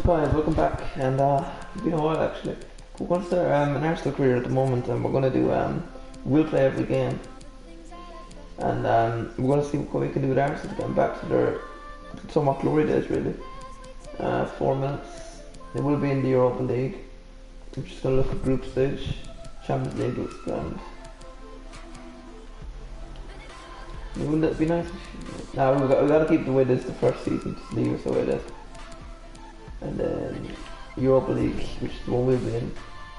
guys, welcome back. And it's been a while actually. We're going to start an Arsenal career at the moment, and we're going to do we'll play every game, and we're going to see what we can do with Arsenal getting back to their somewhat glory days really. 4 minutes. It will be in the Europa League. I'm just going to look at group stage. Champions League looks grand. Wouldn't it be nice? Now we got to keep the way it is the first season. Just leave us the way it is. And then Europa League, which is the one we'll be in.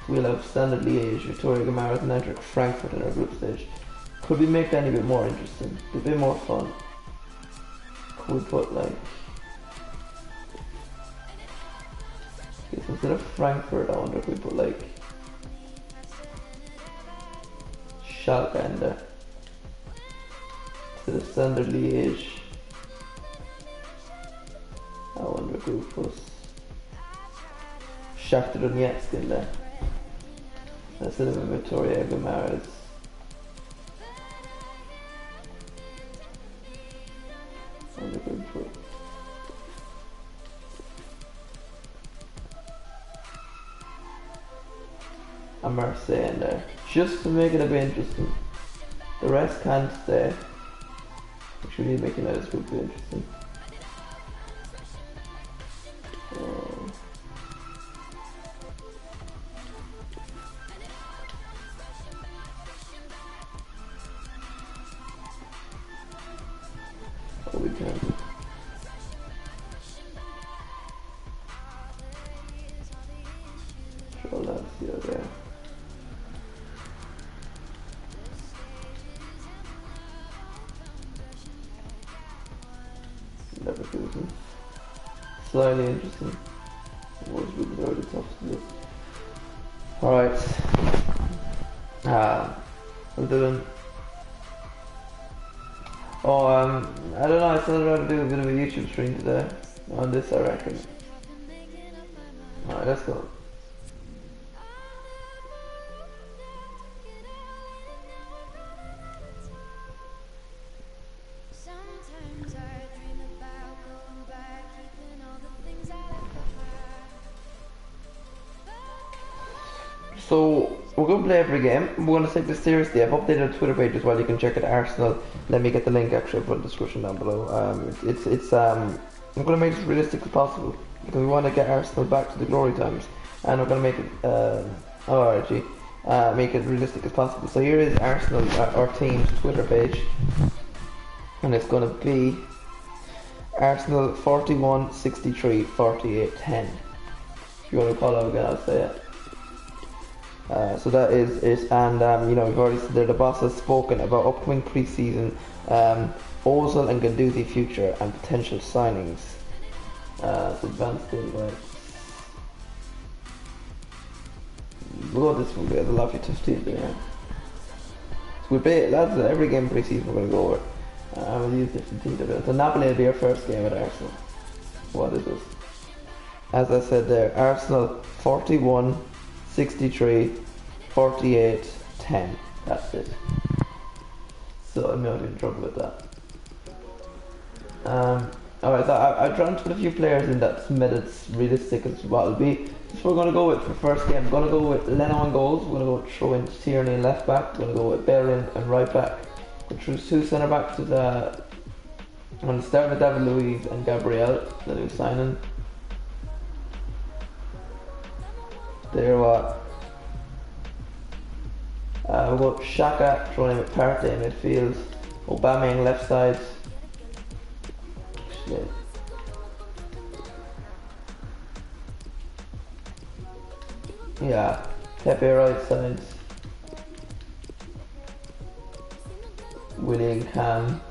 We'll have Standard Liège, Victoria Guimaraes and Eintracht Frankfurt in our group stage. Could we make that a bit more interesting? A bit more fun? Could we put like... Okay, so instead of Frankfurt, I wonder if we put like... Schalke in there. Instead of Standard Liège. I wonder if we put Shakhtar Donetsk in there. Instead of Victoria Guimaraes. And we could put a Marseille in there. Just to make it a bit interesting. The rest can't stay. Which really making it group be interesting. We can. Sure, Lazio there. Leverkusen. Slightly interesting. Wolfsburg is already tough to do. Alright. We're doing. Oh, I don't know, I still rather do a bit of a YouTube stream today on this, I reckon. Alright, let's go. So, we're going to play every game. We're going to take this seriously. I've updated our Twitter page as well. You can check it, Arsenal. Let me get the link actually for the description down below. I'm going to make it as realistic as possible because we want to get Arsenal back to the glory times, and we're going to make it make it realistic as possible. So here is Arsenal, our team's Twitter page, and it's going to be Arsenal 41 63 48 10. If you want to call out again, I'll say it. So that is it, and you know, we've already said there the boss has spoken about upcoming pre-season, Ozil and Guendouzi future and potential signings. So advanced invite. We'll go this one, there's a lot of tough teams there. So we play, lads, every game pre-season we're going to go over. We'll use different teams. So Napoli will be our first game at Arsenal. What is this? As I said there, Arsenal 41 63 48 10. That's it. So I'm not in trouble with that. Alright, so I've tried to put a few players in that made it realistic as what it'll be. So we're going to go with for first game. We're going to go with Leno and goals. We're going to go throw in Tierney and left back. We're going to go with Bellerin and right back. Go through two centre backs with I'm going to start with David Luiz and Gabriel, the new signing. There what? We'll go Xhaka, throwing him at Partey in midfield. Aubameyang left side. Shit. Yeah, Pepe right side. Willingham.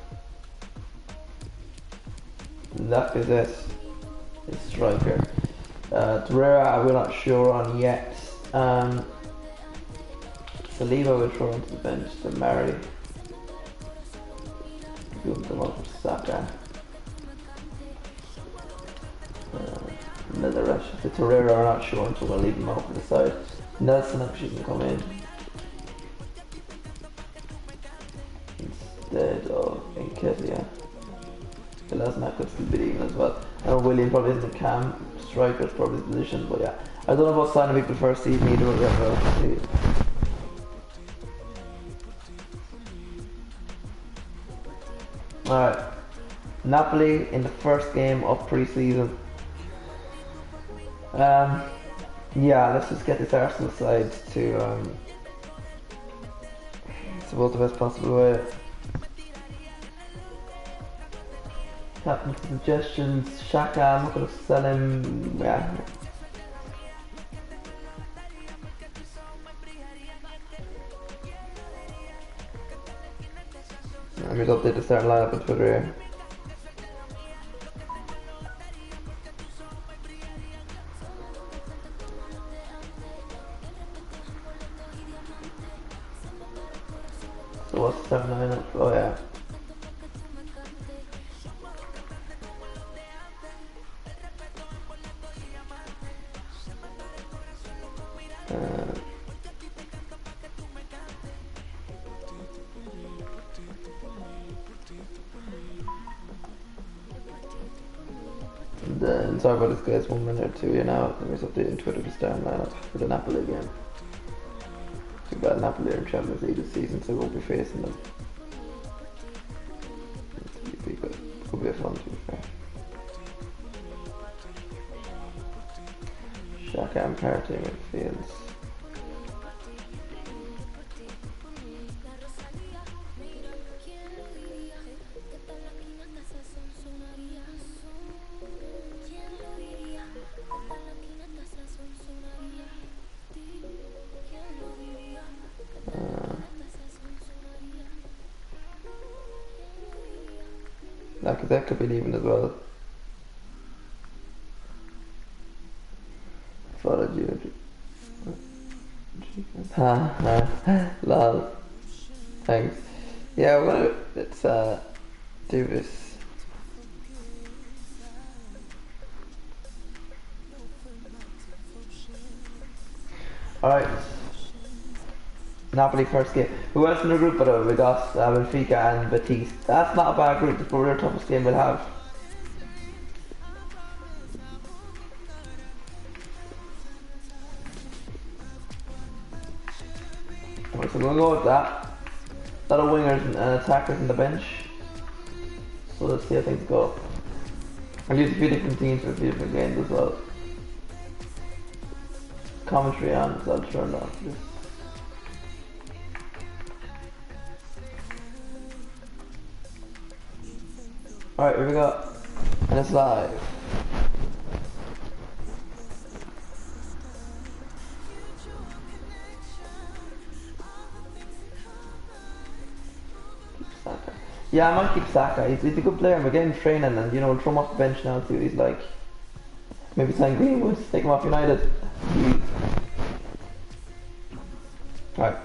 Lacazette is striker. Torreira we're not sure on yet. Saliba will throw into the bench to Mari. Give them up for Saka. And then the rest of the Torreira are not sure, so we'll leave them out for the side. Nelson actually can come in instead of Nketiah. Velasquez could still be even as well. William probably isn't a cam striker, it's probably his position, but yeah. I don't know about signing people first season either, but we'll see. Alright. Napoli in the first game of pre-season. Yeah, let's just get this Arsenal side to support the best possible way. Captain suggestions, Xhaka, I'm not going to sell him, yeah. Let me update the starting lineup on Twitter here. So what's the starting lineup? Oh yeah. Then, sorry about this guys, 1 minute or two here now. Let me just update on Twitter the starting lineup for the Napoli game. Too bad Napoli are in Champions League this season, so we won't be facing them. Could be a fun to be fair. Xhaka and Partey midfields. That could be leaving as well. Thought you. Lol. Thanks. Yeah, well, let's do this. Alright. Napoli first game. Who else in the group? But we got Benfica and Betis. That's not a bad group. It's probably the toughest game we'll have. Right, so we're gonna go with that. A lot of wingers and attackers in the bench. So let's see how things go. I'll use a few different teams for a few different games as well. Commentary on, so I'll turn off this. Alright, here we go. And it's live. Keep Saka. Yeah, I might keep Saka. He's a good player. We're getting training and, you know, we'll throw him off the bench now and see what he's like. Maybe sign Greenwood, take him off United. Alright.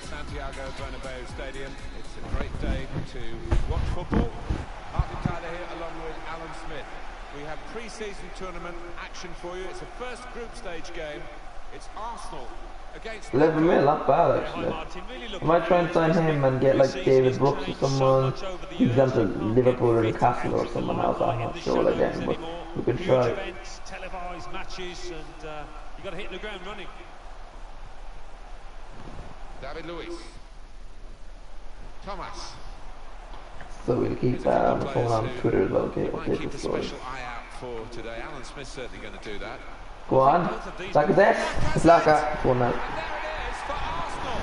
Santiago Bernabeu Stadium. It's a great day to watch football. Martin Tyler here along with Alan Smith. We have pre-season tournament action for you. It's a first group stage game. It's Arsenal against 11 mil, not bad actually. I might try and sign him and get like David Brooks or someone. He's gone to Liverpool or Newcastle or someone else. I'm not sure again, but we could try. Televised matches, and you got to hit the ground running. David Luiz. Thomas. So we'll keep phone on Twitter as well, okay? Might keep a special eye out for today. Alan Smith's certainly going to do that. Go on. Lacazette. It's Laka. 4-0. And there it is for Arsenal.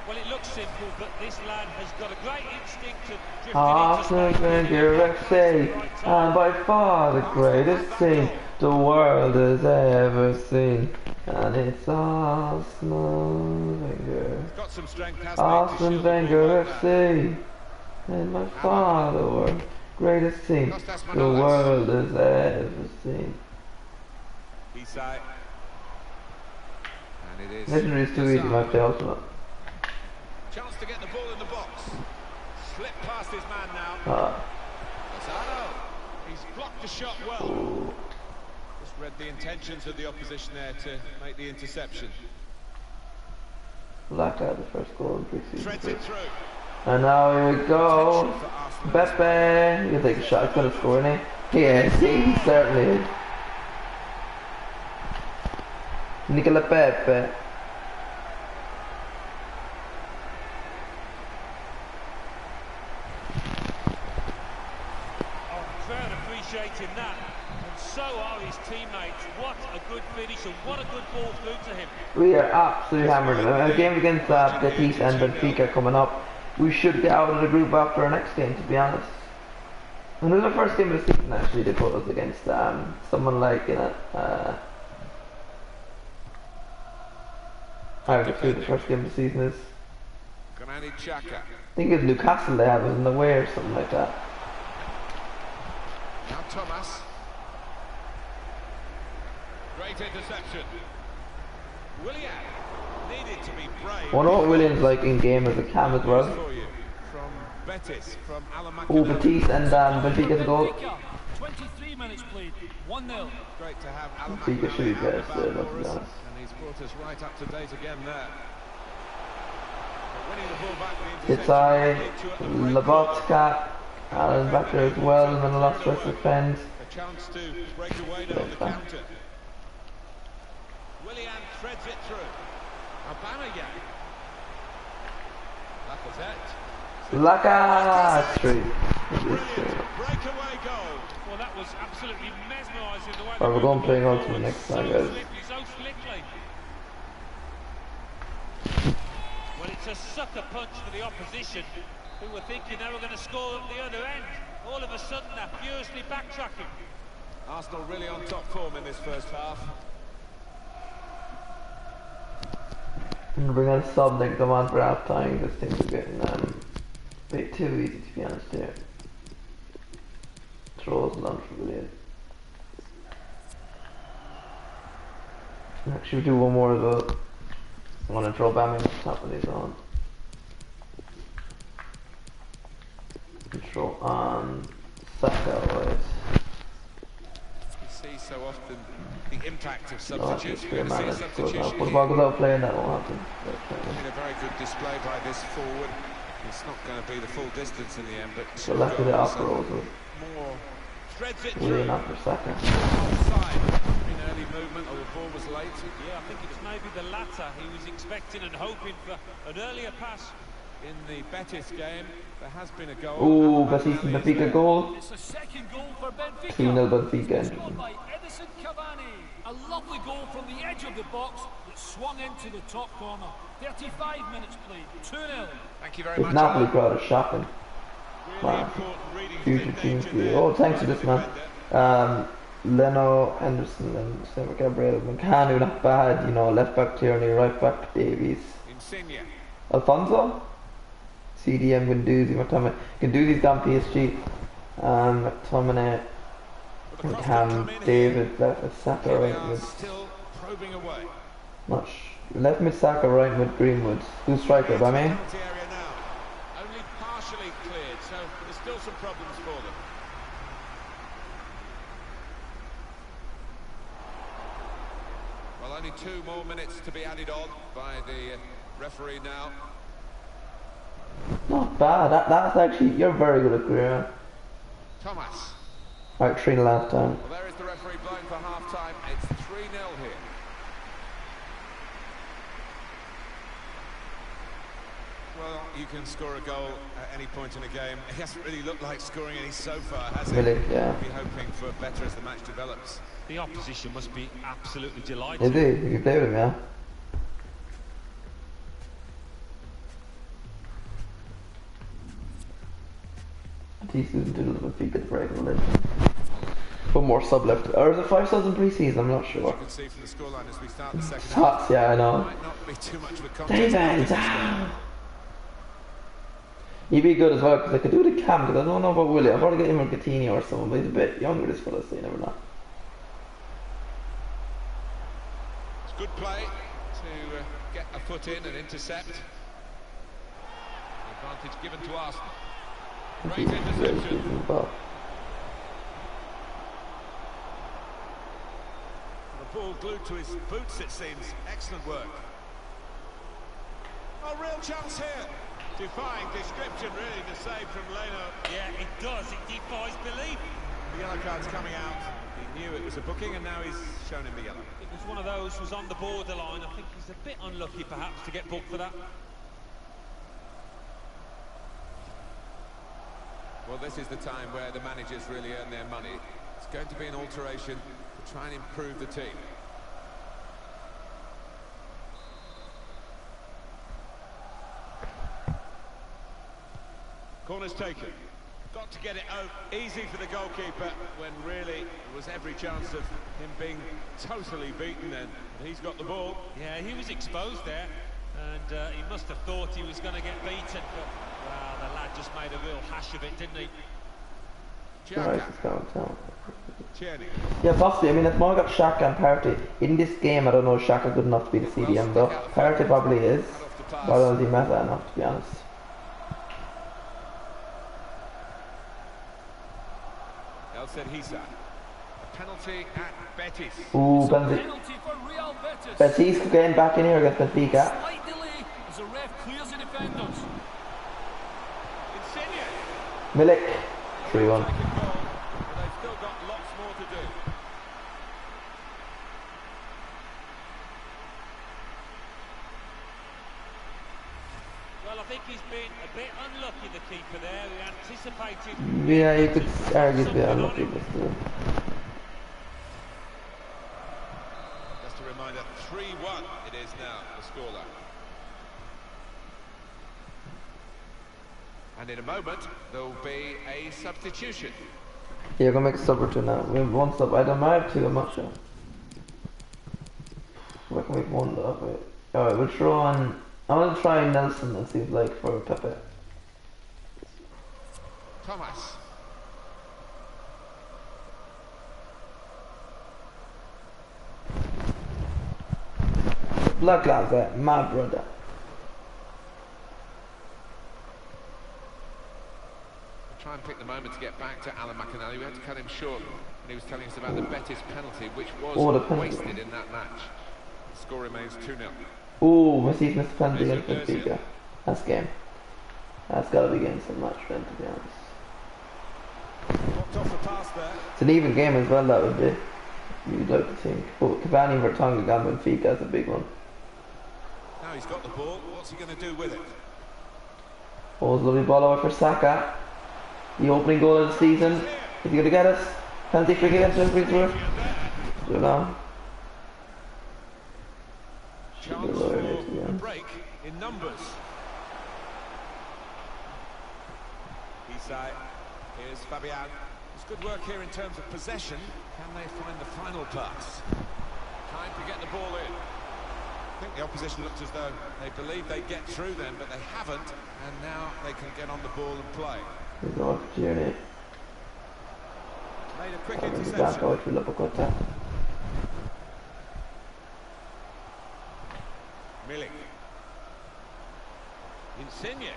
Well, it looks simple, but this lad has got a great instinct of drifting Arsenal Wenger FC, and by far the greatest team the world has ever seen. And it's Arsenal Wenger. Got some strength, Arsenal Wenger FC, and by far the world greatest team the world has ever seen. Isak. And And it is. Legendary is too easy, might play ultimate. Chance to get the ball in the box. Slip past his man now. Lozano. He's blocked the shot well. Ooh. Just read the intentions of the opposition there to make the interception. Laka, the first goal in pre-season. Threads it through. And now here we go. Pepe, you take a shot. He's gonna score, isn't he? Yes, he certainly is. Nicola Pepe. Crowd appreciating that, and so are his teammates. What a good finish and what a good ball through to him. We are absolutely hammered. A game against Betis and Benfica coming up. We should get out of the group after our next game, to be honest. And it was our first game of the season, actually. They put us against someone like, you know, I don't know who the first game of the season is. Granit Xhaka. I think it's Newcastle they have it in the way or something like that. Now Thomas. Great interception. Willian needed to be brave. I wonder what Williams like in game as a cam as well. For you from Betis, from Alan Oh, McInerney. Betis and Benfica to goal. 23 minutes played, 1-0. Great to have Alan Benfica should be McInerney best, out the let's back be for us, honest. and he's brought us right up to date again there. But winning the ball back, the It's I, interception led to a great Lobotka, Alan back there as well, and then the last rest defends. A chance to break away now on the counter. Willian threads it through. Aubameyang. Lacazette. Laka! Straight. Brilliant breakaway goal. Well, that was absolutely mesmerising the way. Alright, we're going playing ultimate next time, guys. So slickly. Well, it's a sucker punch for the opposition, who were thinking they were going to score at the other end. All of a sudden, they're furiously backtracking. Arsenal really on top form in this first half. I'm gonna bring out a sub next them on for half time. This thing's getting a bit too easy, to be honest here. Throws lunch brilliant. Actually, do one more as well. I want to throw Bammy on top of these on. Control on Saka, right? You see so often the impact of No, that's substitutes. just You're fair going man. to see a That's good now. substitution But if here. I goes out playing, that won't happen. Been a very good display by this forward. It's not going to be the full distance in the end, but So left of the upper also. more threads it Willian through. after Saka. Offside in early movement, or the ball was late. Yeah, I think it's maybe the latter. He was expecting and hoping for an earlier pass. In the Betis game, there has been a goal. Ooh, Betis and Benfica goal. It's the second goal for Benfica. 2-0 Benfica. Scored by Edison Cavani. A lovely goal from the edge of the box that swung into the top corner. 35 minutes played, 2-0. Thank you very This much. Napoli Alan. crowd is shocking. Really Wow. important reading Future from team danger for you. there. Oh, thanks to By this the man. defender. Leno, Henderson, and Sam Gabriel. McCann, not bad. You know, left back Tierney, right back Davies. Insigne. Alfonso? CDM, Guendouzi, McTominay. Guendouzi's down PSG. McTominay, But the cross Cam, can come in David, here. left mid Saka, Here we right are, mid. still probing away. Left mid Saka, right mid Greenwood. Who's striker? By me? Penalty area now. Only partially cleared, so there's still some problems for them. Well, only 2 more minutes to be added on by the referee now. Not bad. That's actually, you're very good at career. Thomas. Alright, 3-0 last time. Well, there is the referee blowing for half-time. It's 3-0 here. Well, you can score a goal at any point in a game. He hasn't really looked like scoring any so far, has he? Really, yeah. We'll be hoping for better as the match develops. The opposition must be absolutely Is delighted. he? You can play with him, yeah? Batista isn't doing a Benfica break, will it? Put more sub left. Or is it 5 subs in pre-season? I'm not You sure. can see from the scoreline as we start the second half. Tots, yeah, I know. Might not be too much of a contest. David! He'd be good as well, because I could do the cam, because I don't know about Willie. I'll probably get him or Coutinho or someone, but he's a bit younger, this fella, so you never know. It's good play. to get a foot in and intercept. The advantage given to Arsenal. Great interception. The ball glued to his boots, it seems. Excellent work. A real chance here. Defying description, really, the save from Leno. Yeah, it does. It defies belief. The yellow card's coming out. He knew it was a booking, and now he's shown him the yellow. It was one of those who was on the borderline. I think he's a bit unlucky, perhaps, to get booked for that. Well, this is the time where the managers really earn their money. It's going to be an alteration to try and improve the team. Corner's taken. Got to get it out easy for the goalkeeper when really there was every chance of him being totally beaten then. He's got the ball. Yeah, he was exposed there, and he must have thought he was going to get beaten, but, well, the lad just made a real hash of it, didn't he? Yeah, possibly. I mean, it's more got Xhaka and Partey. In this game, I don't know if Xhaka good enough to be the CDM, though. Partey probably is, but I don't think meta enough, to be honest. Said Hisa. A penalty at Betis. Ooh, Penalty for Real Betis. Betis getting back in here against Benfica. Slight delay as the ref clears the defenders. Insigne. Milik, 3-1. They've still got lots more to do. Well, I think he's been a bit unlucky, the keeper there. He anticipated... Yeah, you could argue a bit unlucky, but still. Just a reminder, 3-1 it is now, the scoreline. And in a moment, there'll be a substitution. Yeah, we're gonna make a sub or two now. We have one sub. I don't mind two, I'm not sure. We can make one though. Wait. Alright, we'll throw on... I want to try Nelson and see if like for Pepe. Thomas. Black lads, my brother. Try and pick the moment to get back to Alan McInally. We had to cut him short when he was telling us about the Betis penalty, which was wasted in that match. The score remains 2-0. Ooh, Messi's missed the penalty against Benfica. That's game. That's gotta be getting some match then, to be honest. Walked off the pass there. It's an even game as well, that would be. You'd like to think. But Cavani Vertonghen against Benfica is a big one. Now he's got the ball. What's he going to do with it? Oh, it's a lovely ball over for Saka. The opening goal of the season. Is he going to get us? Penalty kick against Liverpool. Don't know. Chance for a break in numbers. Isai, here's Fabian. It's good work here in terms of possession. Can they find the final pass? Time to get the ball in. I think the opposition looked as though they believed they'd get through then, but they haven't, and now they can get on the ball and play. There's no opportunity. Made a quick Back interception. out for Laporta. Milik. Insigne.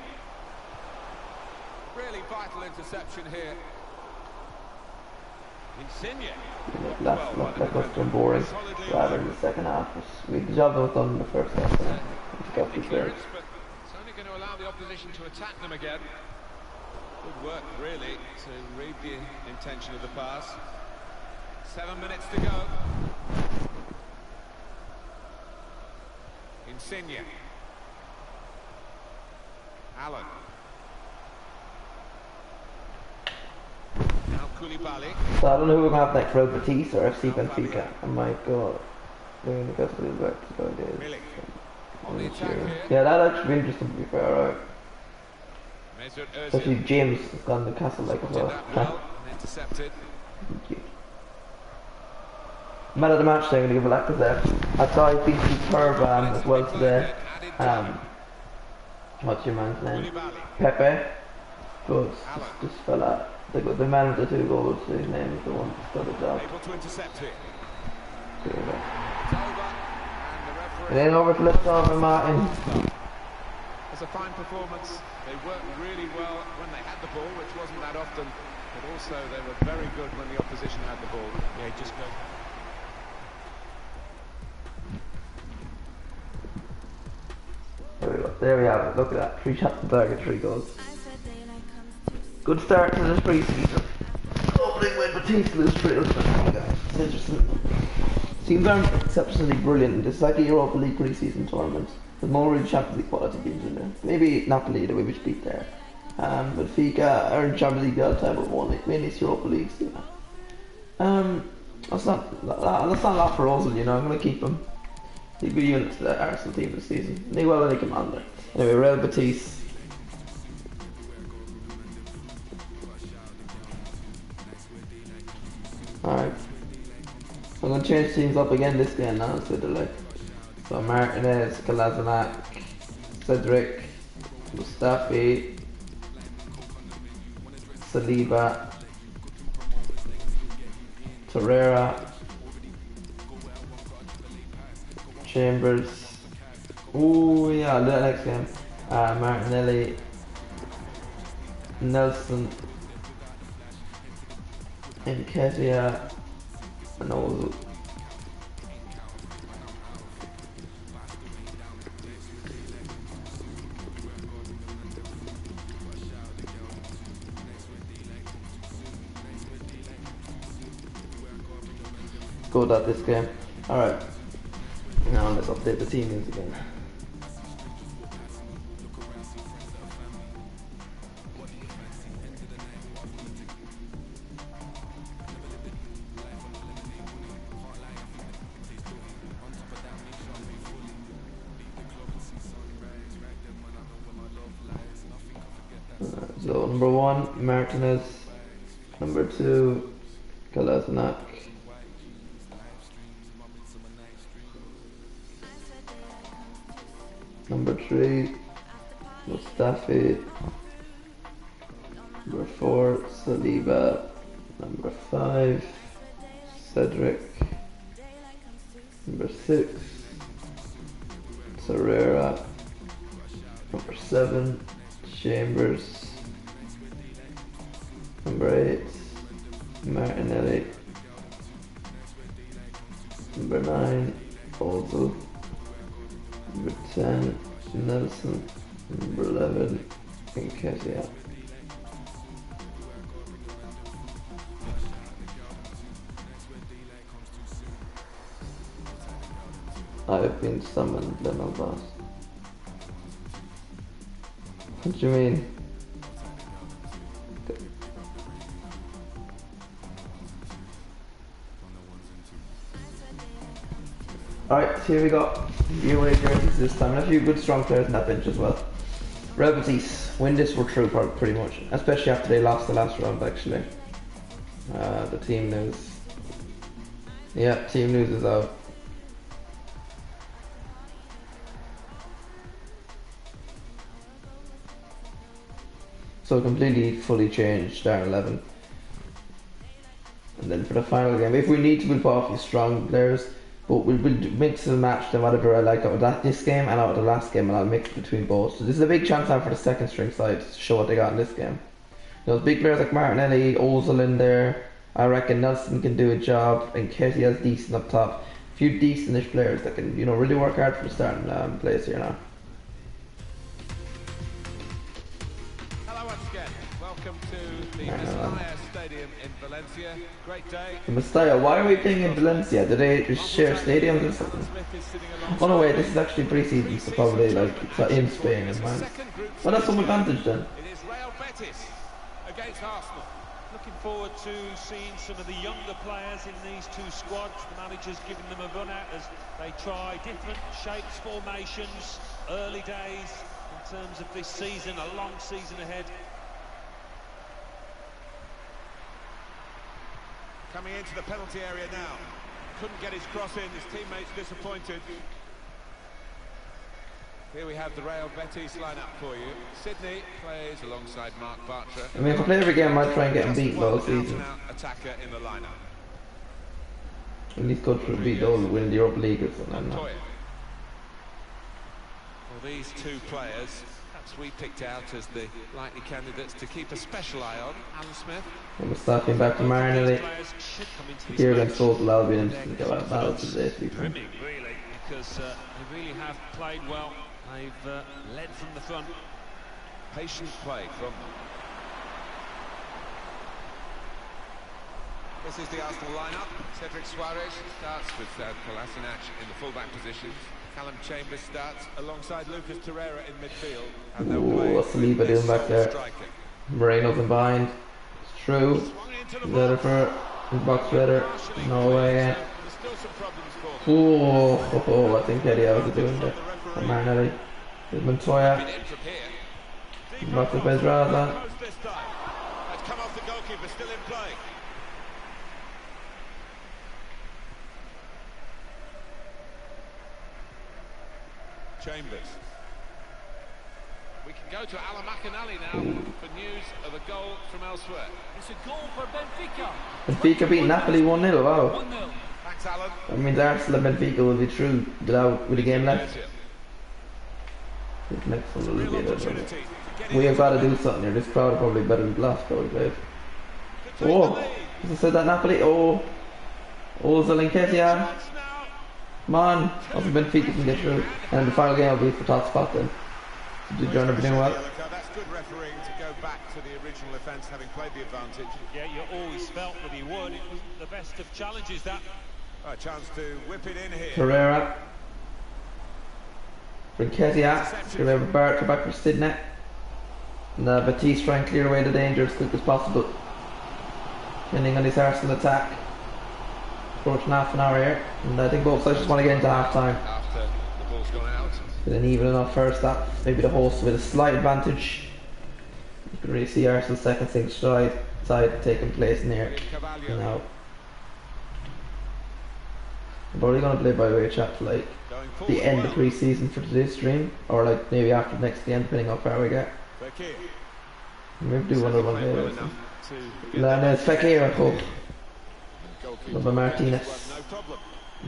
Really vital interception here. Insigne. Last look, that was too boring. Rather in the second half. The job was done in the first half. Got The the clearance, but it's only going to allow the opposition to attack them again. Good work, really, to read the intention of the pass. 7 minutes to go. Insigne. Allen. Now Koulibaly. So I don't know who we're going to have next, Real Betis or FC Benfica. I might go. They're going to go to the back to go days. Milik. On the attack here. Yeah, that'll actually be interesting to be fair, alright. Mesut Especially Ozil. James has gone to Castle like as Did well. that well and intercepted. Man of the match, they're going to give it Lacazette. I thought he's been superb as well today. What's your man's name? Koulibaly. Pepe. Good. This fella. The man with the 2 goals, his name is the one that's got the job. Able to intercept here. Good. It's over, and the referee for And then over to left over Martin. It's a fine performance. They worked really well when they had the ball, which wasn't that often, but also they were very good when the opposition had the ball. Yeah, just go. There we have it. Look at that. 3 shots on target, 3 goals. Good start to this pre-season. Opening win, Batiste lose 3. It's interesting. Teams aren't exceptionally brilliant. It's like a Europa League pre-season tournament. There's more really Champions League quality teams in there. Maybe Napoli that we just beat there. But Benfica are in Champions League all the time, but mainly it's Europa Leagues, you know. That's not a lot for Ozil, you know. I'm going to keep him. He's a good unit to the Arsenal team this season. They will any commander. Anyway, Real Betis. Alright. I'm going to change teams up again this game now, so they're like. So Martinez, Kolasinac, Cedric, Mustafi, Saliba, Torreira, Chambers. Oh yeah, I'll do that next game. Martinelli, Nelson, Nketiah, and Ozil. Go at this game. Alright. Now let's update the team names again. So number 1, Martinez. Number 2, Kolasinac. Number 3, Mustafi. Number 4, Saliba. Number 5, Cedric. Number 6, Torreira. Number 7, Chambers. Number 8, Martinelli. Number 9, Ozil. Number 10, Nelson. Number 11, Nketiah. I have been summoned, Lemon Boss. What do you mean? Alright, here we go. UA jerseys this time. And a few good strong players in that bench as well. Real Betis win this, we're through pretty much. Especially after they lost the last round actually. The team news. Yeah, team news is out. So completely fully changed start 11. And then for the final game, if we need to, we'll put off these strong players. But we'll mix and match them, whatever I like out of this game and out of the last game, and I'll mix between both. So this is a big chance now for the second string side to show what they got in this game. Those big players like Martinelli, Ozil in there. I reckon Nelson can do a job, and Nketiah's decent up top. A few decentish players that can, you know, really work hard for the starting place here now. Hello once again. Welcome to the Mestalla Stadium in Valencia. Great day. Mestalla, why are we playing in Valencia? Do they just share stadiums or something? Oh no, wait, this is actually pre-season, so probably like it's in Spain as well. Well, that's some advantage then. It is Real Betis against Arsenal. Looking forward to seeing some of the younger players in these two squads. The manager's giving them a run out as they try different shapes, formations, early days in terms of this season, a long season ahead. Coming into the penalty area now. Couldn't get his cross in, his teammates disappointed. Here we have the Real Betis lineup for you. Sydney plays alongside Mark Bartra. I mean, if I play every game, I might try and get him beat all season. Attacker in the lineup. At least go for beat all, win the Europa League or something. Montoya. Well, these two players, perhaps we picked out as the likely candidates to keep a special eye on. Alan Smith. And Mustafi back to Marinelli. Here against Bolton, that'll be an interesting battle today. Brimming, really, because they really have played well. They've led from the front. Patient play from them. This is the Arsenal lineup. Cedric Suarez starts with Kolasinac in the fullback positions. Callum Chambers starts alongside Lucas Torreira in midfield. And they'll play what's Saliba doing back there? Moreno's in behind. It's true. Letter for box letter. No way. Oh, I think Eddie was doing that. And Marinelli. There's Montoya. Back to Bezraza. That's come off the goalkeeper, still in play. Chambers. We can go to Alan McInally now for news of a goal from elsewhere. It's a goal for Benfica. Benfica beat Napoli 1-0, wow. 1-0. Thanks, Alan. That means Arsenal and Benfica will be through without with a game left. This next one will be a bit. We have got to do something here. This crowd are probably better than the last crowd we played. Oh, as I said that Napoli. Oh, Zalinketia. Come on, also Benfica can get through. And the final game will be for top spot then. Did John ever doing well? That's good refereeing to go back to the original offence, having played the advantage. Yeah, you always felt that he would. It was the best of challenges, that. A chance to whip it in here. Torreira. Rinketia. Gonna have Barrett back for Sidney. And Batiste trying to clear away the danger as quick as possible. Depending on this Arsenal attack. Approaching half an hour here. And I think both sides just want to get into half time. After the ball's gone out. With an even enough first half. Maybe the hosts with a slight advantage. You can really see Arsenal's second side taking place in here. Now. I'm probably going to play by way of chat for like the end of pre-season for today's stream, or like maybe after next game, depending how far we get. Maybe do one later. No, it's Fekir, I hope. Number Martinez.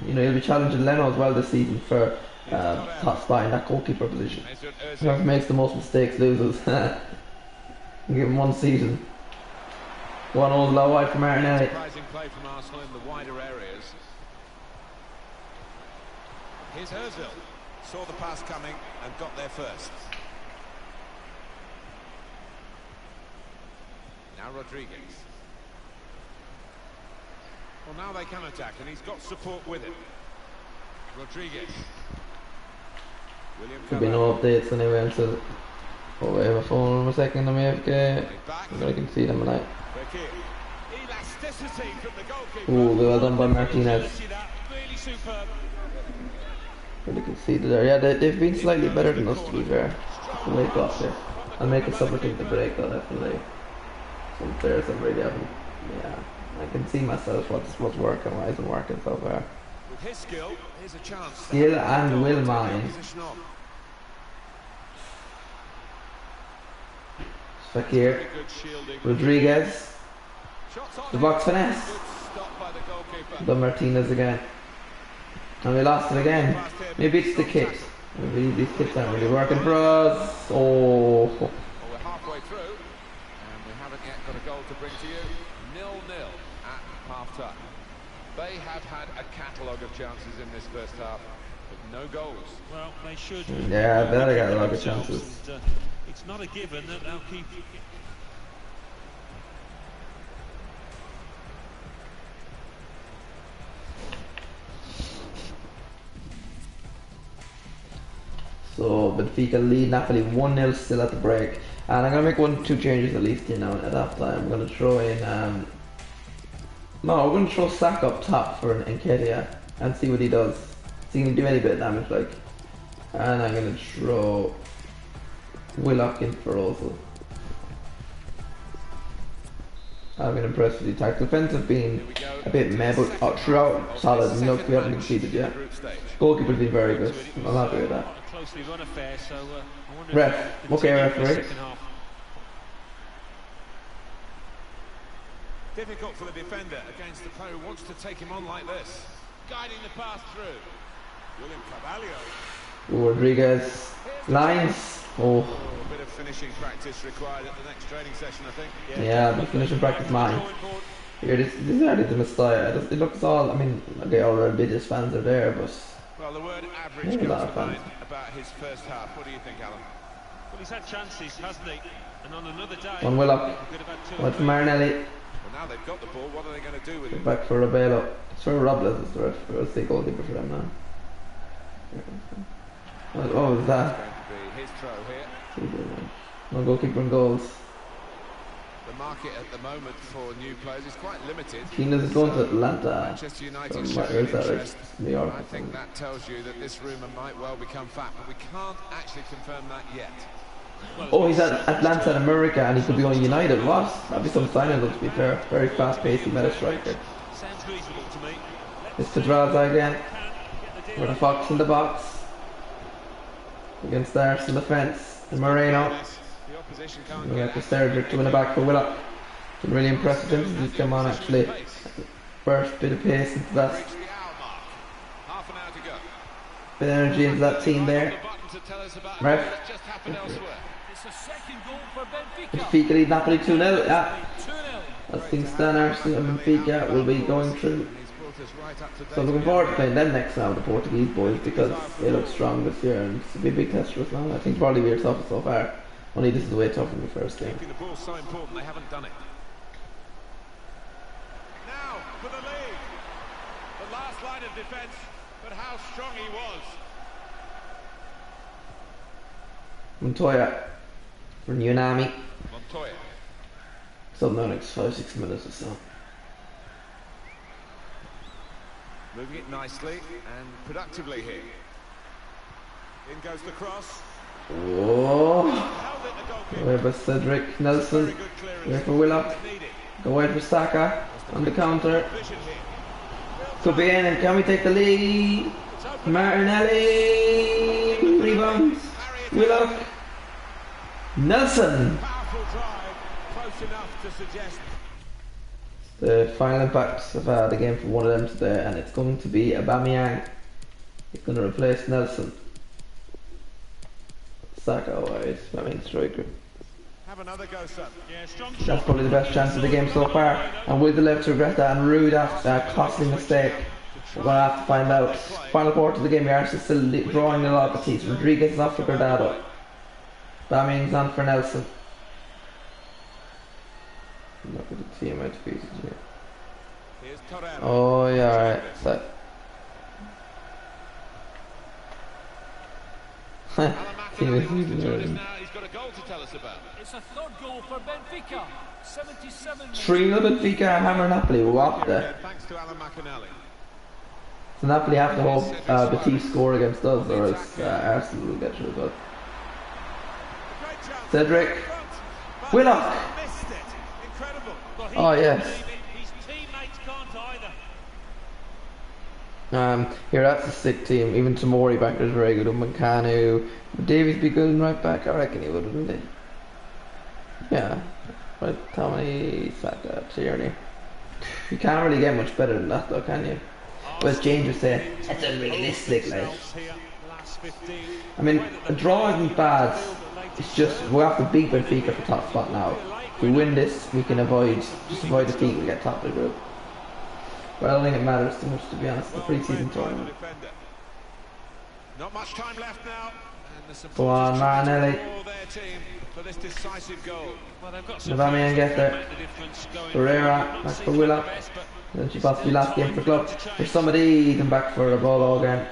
You know, he'll be challenging Leno as well this season for top spot in that goalkeeper position. Whoever makes the most mistakes loses. Give him one season. One old low wide for Martinelli. Surprising play from Arsenal in the wider areas. Here's Ozil. Saw the pass coming and got there first. Now Rodriguez. Well, now they can attack, and he's got support with him. Rodriguez. William There'll be no updates anyway until... Oh, I have a phone for a second, I'm AFK. I can see them tonight. Elasticity from the goalkeeper. Ooh, well done by Martinez. Really superb. Really conceded there. Yeah, they've been slightly better than us, to be fair. The late got there. I'll make it something to break though, definitely. Some players that really haven't. Yeah, I can see myself what's working, what isn't working so far. With his skill, here's a chance. Skill and will mine. Fekir. Rodriguez. The box finesse. The Martinez again. And we lost it again. Maybe it's the kicks. Maybe these kicks aren't really working for us. Oh. Well, we're halfway through, and we haven't yet got a goal to bring to you. 0-0 at half-time. They have had a catalogue of chances in this first half, but no goals. Well, they should. Yeah, I bet I got a lot of chances. And, it's not a given that they'll keep. So Benfica lead Napoli 1-0 still at the break, and I'm gonna make 1-2 changes at least, you know, at half time. I'm gonna throw in no, we're gonna throw Saka up top for Nketiah and see what he does. See if he can do any bit of damage, like. And I'm gonna throw Willock in for Ozil. I've been impressed with the attack. Defense have been a bit meh, but throughout solid. And look, we haven't conceded yet. Goalkeeper's been very good. I'm happy with that. Ref, okay, referee. Difficult for the defender against the player who wants to take him on like this. Guiding the pass through. William Carvalho. Rodriguez. Lines. Oh. A bit of finishing practice required at the next training session, I think. Yeah, the finishing practice mine. Here, this is already the Messiah. It looks all, I mean, okay, all the biggest fans are there, but... Well, the word average Yeah, comes to fans. mind about his first half. What do you think, Alan? Well, he's had chances, hasn't he? And on another day, One Willock. he could have had 2 Went for Marinelli. Well, now they've got the ball, what are they going to do with it? Back for Rebelo. It's for Robles, it's the ref. It's the goalkeeper for them now. Oh, is that? It's going to be his throw here. No goalkeeper and goals. The market at the moment for new players is quite limited. Keenan is going to Atlanta. Manchester United From showing where's that? interest. New York. I think that tells you that this rumour might well become fact, but we can't actually confirm that yet. Oh, he's at Atlanta in America and he could be on United. What? That'd be some signing, though, to be fair. Very fast paced, he met a striker. sounds reasonable to me. It's Pedraza again. Get the deal With a Fox in the box. Against Arse in the fence. And Moreno. The opposition can't We get got the Cedric to win it back for Willock. Been really impressed with him since he's come on, actually. First bit of pace into that. reach the hour mark. Half an hour to go. Bit of energy into that team there. The button to tell us about Ref. what's just happened elsewhere. It's a second goal for Benfica. Benfica lead Napoli 2-0. Yeah. 2-0. As things stand, Arsenal and Benfica will be going through. He's brought us right up to date. So looking forward to playing them next now, the Portuguese boys, because they look strong this year and it's a big test for us now. I think probably we're tough so far. Only this is the way tough in the first game. Keeping the ball so important, they haven't done it. Now for the lead. The last line of defence, but how strong he was. Montoya for Unami. Montoya. So in the next 5-6 minutes or so. Moving it nicely and productively here. In goes the cross. Oh, Held it the goalkeeper. away by Cedric Nelson. Very good clearance. Away for Willock. Needed. Go wide for Saka on the counter. Vision here. Could be in, and can we take the lead? Martinelli rebounds. Willock. Nelson. Powerful drive, close enough to suggest. The final impact of the game for one of them today, and it's going to be Aubameyang. He's going to replace Nelson. Saka wide, Aubameyang striker. Have another go, son. Yeah, strong That's shot. probably the best chance of the game so far, and will they live to regret that and rue that costly mistake? We're going to have to find out. Final quarter of the game, Arsenal still drawing a lot of teeth. Rodriguez is off for Gordado. Aubameyang's on for Nelson. Look at the team out feet here. Here's Torreira. Oh yeah, alright. So. Alan Team is McInally wants to join us using now. He's got a goal to tell us about. It's a third goal for Benfica. 77 minutes. 3-0 Benfica hammer Napoli. What the? Yeah, thanks to Alan McInally. So Napoli have to hope Batiste score against us, or else Arsenal will get through. But Great chance. Cedric. But Willock. missed it. Incredible. But he Oh, can't yes. believe it. His teammates can't either. Here, that's a sick team. Even Tomori back there is very good. Mancanu. Would Davies be good in right back? I reckon he would, wouldn't he? Yeah. Right, Tommy, Saka, Tierney. You can't really get much better than that, though, can you? But as James was saying, it's unrealistic, like. Here, last 15. I mean, a draw isn't bad. It's just we have to beat Benfica for top spot now. If we win this, we can avoid defeat and get top of the group. But I don't think it matters too much, to be honest. The pre-season tournament. Defender. Not much time left now. And the Go on, supporters trying to Marinelli. roar their team for this decisive goal. Well, they've got some Aubameyang players get that there. can make the difference going Pereira, forward. Not back for seeming Willock. the best, but Then she possibly last game for club. There's somebody come back for a ball all again.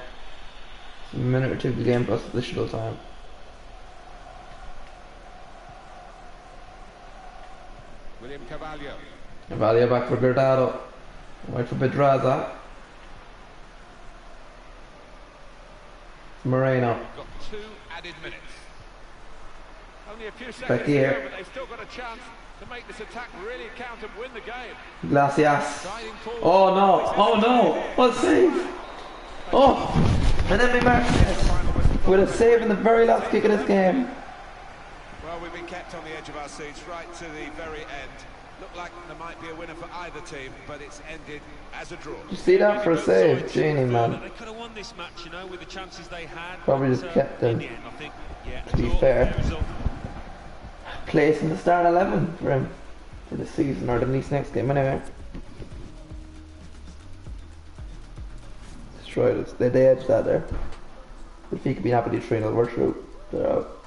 A minute or two of the game plus additional time. William Carvalho. Valia back for Gordado. Wait for Pedraza. Moreno. Got 2 added minutes. Only a few Back seconds here. to go, but they've still got a chance to make this attack really count and win the game. Glacias. Guiding forward. Oh no! Oh no! What a save! Oh! And then Martinez with a save in the very last kick of this game. Well, we've been kept on the edge of our seats right to the very end. Looked like there might be a winner for either team, but it's ended as a draw. You see that for a save? Genie, man. they could have won this. this match, you know, with the chances they had. Probably just kept them. In the end, I think, yeah, To be fair, place in the start 11 for him for the season, or at least next game anyway. Destroyed it. They edged that there. If he could be happy to 3-0, we're through. They're out.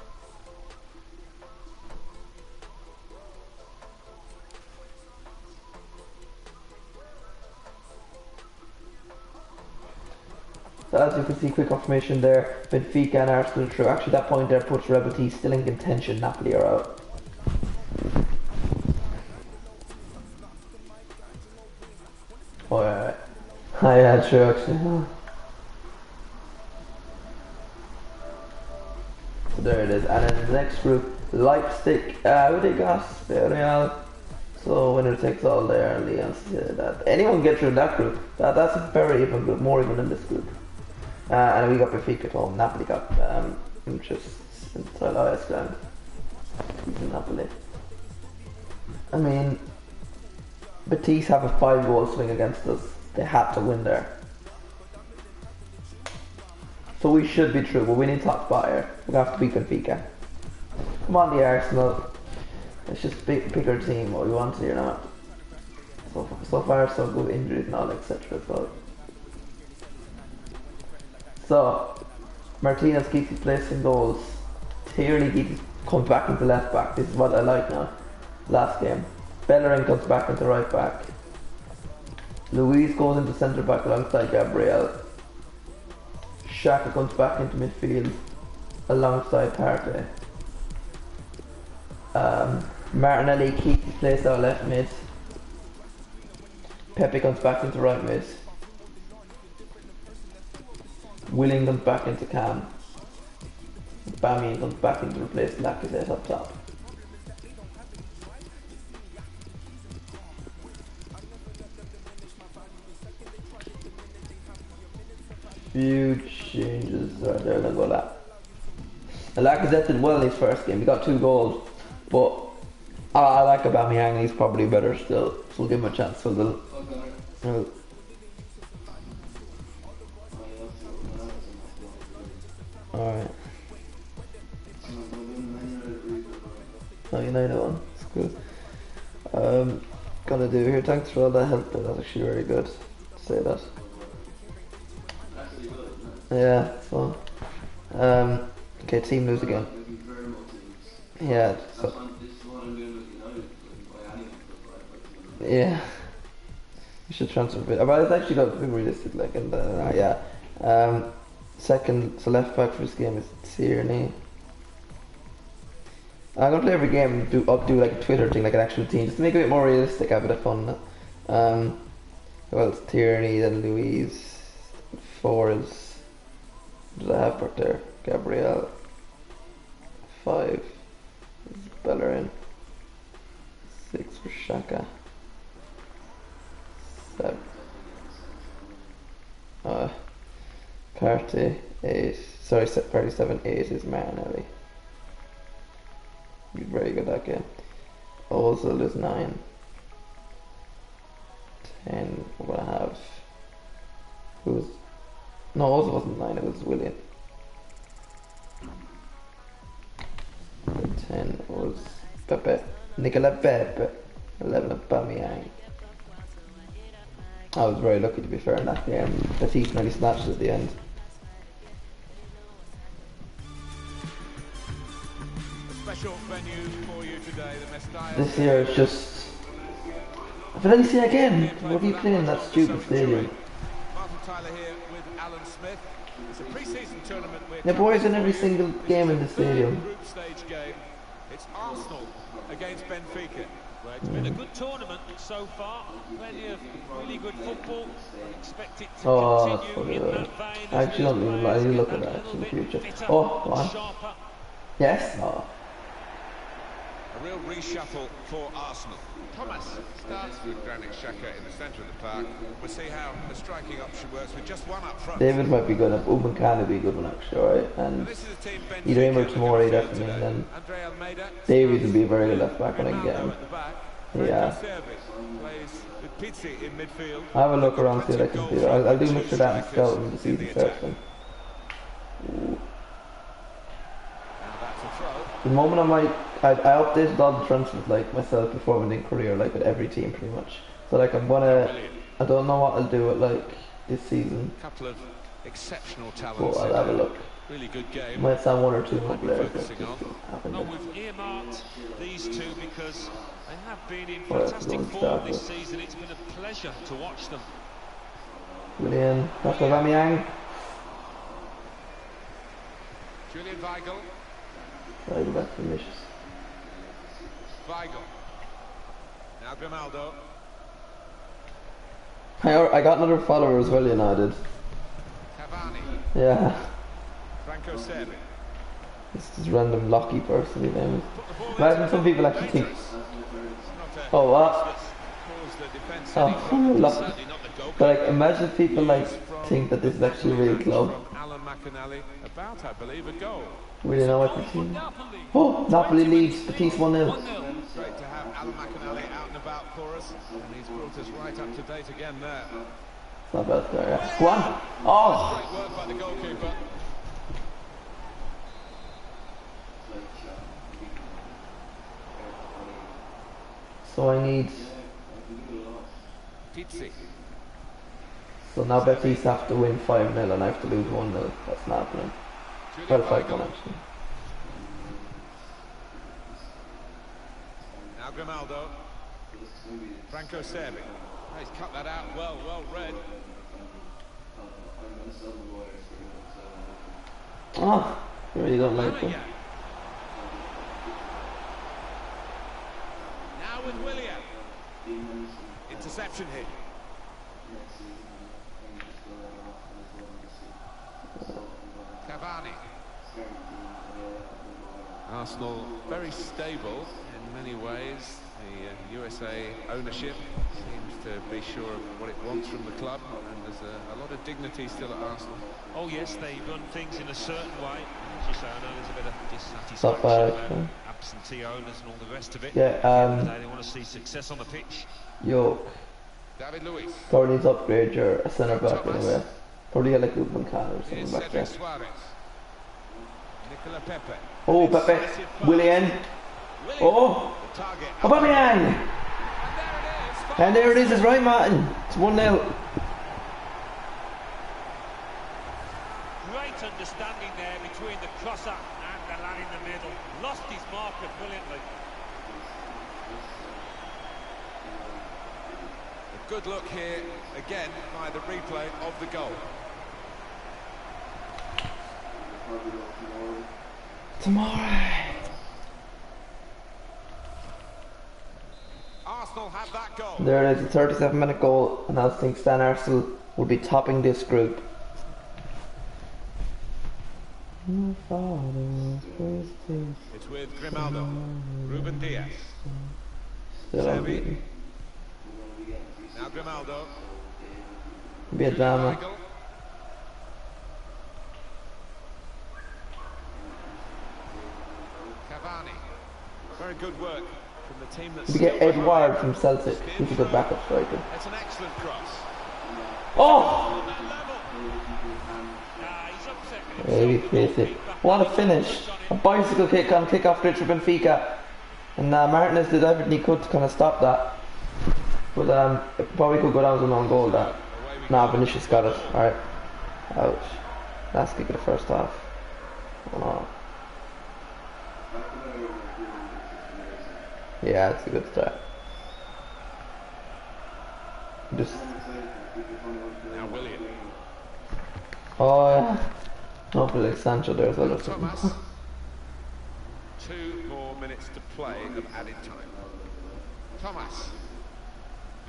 So as you can see, quick confirmation there, Benfica and Arsenal through. Actually, that point there puts Red Bull T still in contention. Napoli are out. Oh yeah, yeah, true actually. So there it is, and then the next group, Leipzig, who they got? Real. So winner takes all there, Leon said that. Anyone get through that group? That's a very even group, more even than this group. And we got Benfica at home. Napoli got just inside Iceland. Even Napoli. I mean, Betis have a 5-goal swing against us. They had to win there. So we should be through, but we need top fire. We have to beat Benfica. Come on, the Arsenal. Let's just pick our team, what we want to or not. So far, so good, injuries and all, etc. So Martinez keeps replacing goals. Tierney comes back into left back. This is what I like now. Last game. Bellerin comes back into right back. Luis goes into centre back alongside Gabriel. Xhaka comes back into midfield alongside Partey. Martinelli keeps his place out left mid. Pepe comes back into right mid. Willing comes back into Cam. Bamian comes back into replace Lacazette up top. Huge changes right there, gonna go that. Lacazette did well in his first game, he got 2 goals, but I like Aubameyang, he's probably better still, so we'll give him a chance. So alright. Oh, United one, that's good. Gonna do here, thanks for all that help, that's actually very good to say that. Yeah, it's fun. Okay, team lose again. Yeah, so. Yeah. You should transfer a bit. But it's actually got to be realistic, like, and yeah. Second, so left back for this game is Tierney. I'm gonna play every game and do like a Twitter thing, like an actual team, just to make it a bit more realistic, have a bit of fun. Well, it's Tierney, then Luis. 4 is. What does I have back there? Gabriel. 5 is Bellerin. 6 for Xhaka. 7. Partey 8. Sorry, Partey 7. 8 is Martinelli. He's very good that game. Ozil is 9. 10. What I have? Who's? No, Ozil wasn't 9. It was William. 10 was Pepe. Nicola Pepe. 11 Aubameyang. I was very lucky to be fair in that game. Betis nearly snatched it at the end. A special venue for you today, the Mestalla. This year is just... Valencia again! What are you playing in that stupid stadium? Martin Tyler here with Alan Smith. It's a pre-season tournament. The boys in every single game in the stadium. Group stage game. It's Arsenal against Benfica. Well, it's been a good tournament so far. Plenty of really good football. I expect it to continue in that vein. I actually don't even like to look at that in the future. Oh, come on. Yes? Oh. A real reshuffle for Arsenal. Thomas starts with Granit Xhaka in the centre of the park. We'll see how the striking option works with just one up front. David might be good enough. Upamecano would be a good one actually, alright? And either him or Tomori definitely, and then Davies would be a very good left back when I can get him. Yeah. Servi plays with Pizzi in midfield. I have a look around, see what I can do. I'll do mix of that and scouting to see the first one. And that's a throw. The moment I updated all the transfers like myself before my career, like with every team pretty much. So like I'm gonna, I don't know what I'll do with like this season. A couple of exceptional But talents. I'll have a look. Really good game. Might sound one or two more Might be players. But focusing just on. happen No, to. we've earmarked these two because they have been in Well, fantastic don't form start this it. season. It's been a pleasure to watch them. Willian, that's Aubameyang. Julian Weigl. I'll go back to Vinicius. Weigl. Now Grimaldo. I got another follower as well, United. Cavani. Yeah. Franco Servi. This random Locky person, you know. Put the ball Imagine into some the people actually think, It's not a oh what? caused the defence Oh, any problems. look. Certainly not the goalkeeper. But like, imagine people like think that this is actually a real club. From Alan McAnally, about, I believe, a goal. Really know what the team. Oh, Napoli leads Batiste 1-0. 1-0. Great to have Alan McAnally out and about for us, and he's brought us right up to date again there. It's not bad there, yeah. Go on. Oh! Great work by the goalkeeper. So I need. Pizzi. So now Batiste have to win 5-0 and I have to lose 1-0. That's not happening. Well, Julian 5-1 Weigl. actually. Now Grimaldo. Franco Servi. Oh, he's cut that out well, well read. Oh, I really don't like them. Aubameyang. Now with Willian. Interception here. Cavani. Arsenal very stable in many ways. The USA ownership seems to be sure of what it wants from the club, and there's a lot of dignity still at Arsenal. Oh yes, they run things in a certain way. As you say, I know there's a bit of Not bad, dissatisfaction yeah. about absentee owners and all the rest of it. Yeah, At the end of the day, they want to see success on the pitch. Yo, David Luiz. probably needs to upgrade your centre back Thomas. anyway. Probably get like Ruben Khan or something Here's back there. Cedric Suarez. Nicola Pepe. Oh, Pepe. Decisive pass. Willian. Willian. Oh, The target. Aubameyang. And there it is. And there it is, it's right, Martin. It's 1-0. Great understanding there between the crosser and the lad in the middle. Lost his marker brilliantly. A good look here again by the replay of the goal. Tomorrow. Arsenal have that goal. There it is, a 37-minute goal, and I think Stan Arsenal will be topping this group. It's with Grimaldo. Ruben Diaz. Still Servi. unbeaten. Now Grimaldo. Be a drama. Weigl. Cavani. Very good work from the team that's We get still Edouard behind. from Celtic. He's a good backup striker. It's an excellent cross. Oh! On that level. He's upset. Maybe face it. What a finish! A bicycle kick on kick-off pitch for Benfica. And Martinez did everything he could to kind of stop that. But it probably could go down as an own goal that. Nah, Vinicius got it. Alright. Ouch. Last kick of the first half. Oh no. Yeah, it's a good start. Just. Now Willian. Oh yeah. Hopefully like Sancho there as well or something. Thomas. 2 more minutes to play of added time. Thomas.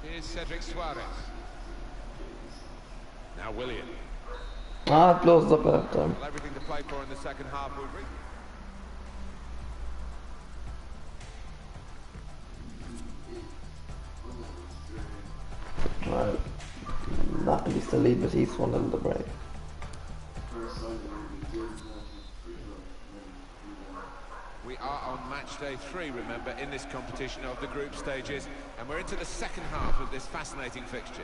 Here's Cedric Suarez. Now Willian. Ah, it blows up at time. Well, everything to play for in the second half, Woodbury. Right. Napoli still lead, but he's 1-0 in the break. We are on match day 3, remember, in this competition of the group stages, and we're into the second half of this fascinating fixture.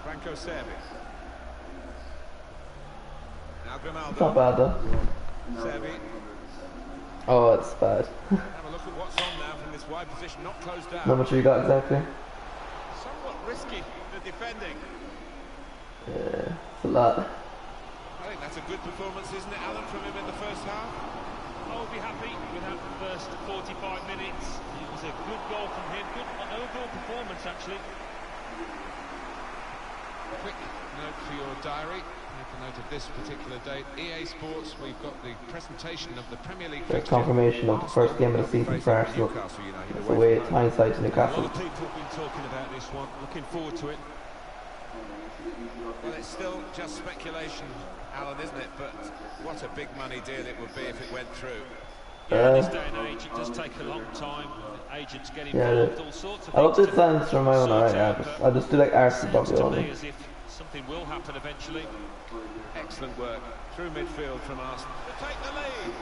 Franco Servi. Now Grimaldo. It's not bad though. Servi. Oh, it's bad. Have a look at what's on now from this wide position, not closed down. How much have you got exactly? Somewhat risky, the defending. Yeah, it's a lot. I think that's a good performance, isn't it, Alan, from him in the first half? I'll be happy with that first 45 minutes. It was a good goal from him, good overall performance actually. Quick note for your diary. Make a note of this particular date. EA Sports, we've got the presentation of the Premier League The fixture. confirmation of the first game of the season for Arsenal. Newcastle United It's away away from at hindsight to A lot Newcastle. of people have been talking about this one, looking forward to it. Well, it's still just speculation, Alan, isn't it? But what a big money deal it would be if it went through. Yeah, in this day and age, it does take a long time. Agents get involved, all sorts of I hope things this to sounds from my own sort alright out, now. but I just do like Arsenal sounds probably to me only. as if something will happen eventually. Excellent work through midfield from Arsenal. To take the lead.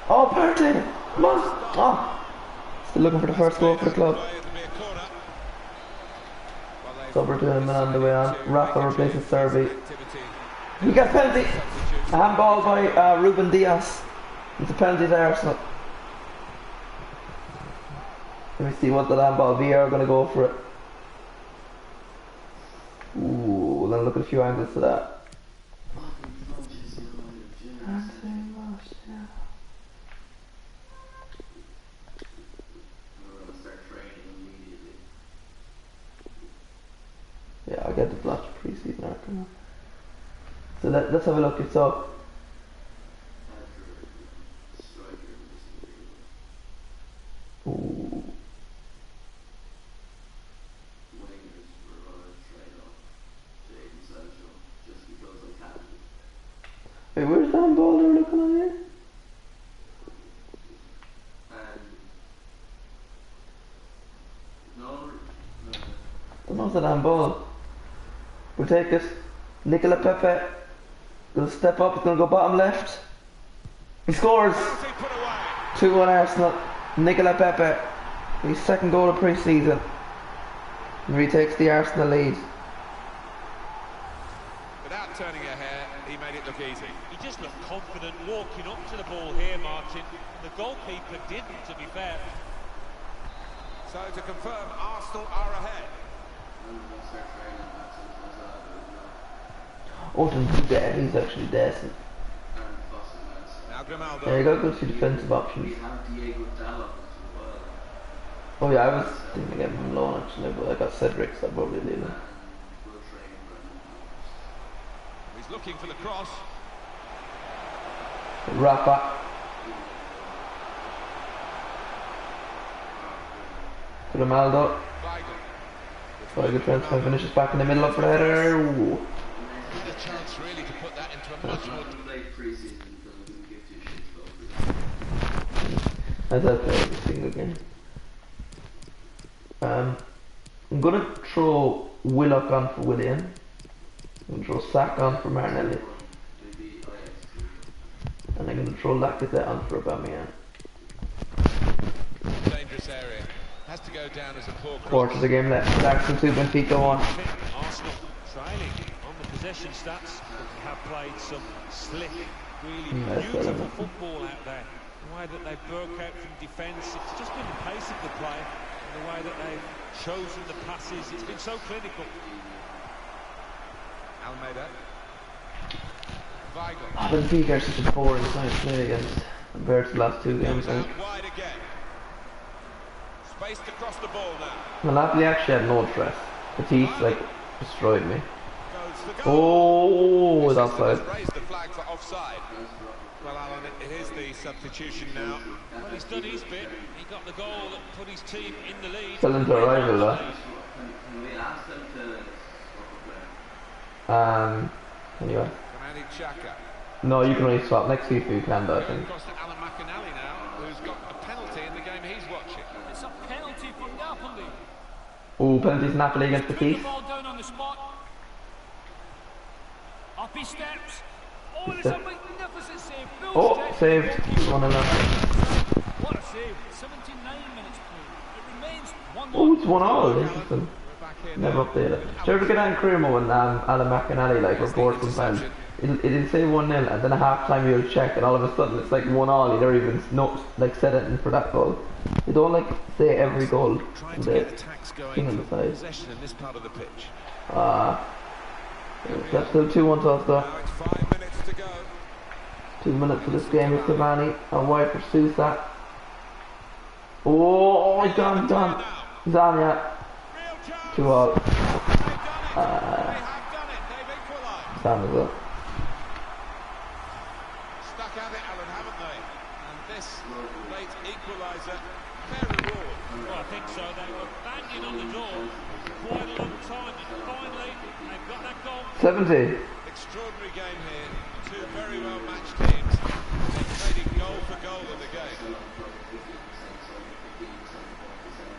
Oh, Partey! Come on! Oh! Still looking for the first goal for the club. It'll be a corner. Well, they've It's over to him and on the way on. to Rafa make replaces Servi. activity. He got penalty! Substitution. A handball by Ruben Diaz. It's a penalty to Arsenal. Let me see what the handball. VR are going to go for it. Ooh, then look at a few angles to that. Yeah, I get the blotch pre-season arc. So let's have a look. So ooh. Wait, where's the handball they were looking on here? Don't know if it's a handball. We'll take it. Nicola Pepe. Gonna step up, it's gonna go bottom left. He scores! Penalty put away. 2-1 Arsenal. Nicola Pepe. His second goal of pre-season. And retakes the Arsenal lead. Without turning a hair, he made it look easy. He just looked confident walking up to the ball here, Martin. The goalkeeper didn't, to be fair. So to confirm, Arsenal are ahead. Orton's dead, he's actually decent. Now Grimaldo. Yeah, you got good few defensive options. Oh yeah, I was thinking of getting him loan actually, but I got Cedric, so I'll probably leave him. He's looking for the cross. Rafa. Grimaldo. Weigl. Very good transfer, finishes back in the middle of the header. Ooh. A chance really to put that into a much more... As I play every single game. I'm gonna throw Willock on for Willian. I'm gonna throw Sack on for Martinelli. And I'm gonna throw Lacazette on for Aubameyang. dangerous area. Has to go down as a poor cross. Quarter of the game left. Arsenal 2, Benfica 1. Arsenal trailing on the possession stats, but they have played some slick, really That's beautiful relevant. football out there. The way that they broke out from defence, it's just been the pace of the play, and the way that they've chosen the passes, it's been so clinical. Almeida. Weigl. Benfica are such a boring side to play against compared to the last 2 games. Out wide again. Spaced across the ball now. Napoli actually had no threat. Batiste like destroyed me. Goes for goal. Oh, it's offside. Raised the flag for offside. Well, Alan, here's the substitution now. Well, he's done his bit. He got the goal that put his team in the lead. Still into a rival though. Anyway. Granit Xhaka. No, you can only swap next FIFA, you can, but I Going think. across to Alan McInally now, who's got a penalty in the game he's watching. It's a penalty for Napoli. Oh, penalties Napoli against Put the Batiste. ball down on the spot. Up he steps. Oh, it's a magnificent save. Full Oh, step. saved. 1-0. What a save. 79 minutes played. It remains 1-1. Oh, it's 1-all. Interesting. Never updated. Sure, we get on Cremo and Alan McAnally like reports sometimes. It'll say 1-0 and then at half time you'll check and all of a sudden it's like 1-all. You never even like set it in for that goal. They don't like say every goal Trying in to the get attacks going thing on the from side. possession in this part of the pitch. That's still 2-1 to us though. Now it's 5 minutes to go. 2 minutes for this game with Cavani. And wide for Sousa. Oh, he's gone. He's on, yeah. Real chance. 2-all. They've done it. They have done it. They've equalised. Sam as well. Stuck at it, Alan, haven't they? And this late equaliser, fair reward. Well, I think so. They were banging on the door for quite a long time, and finally they've got that goal. 70. Extraordinary game here. Two very well matched teams. They're trading goal for goal in the game.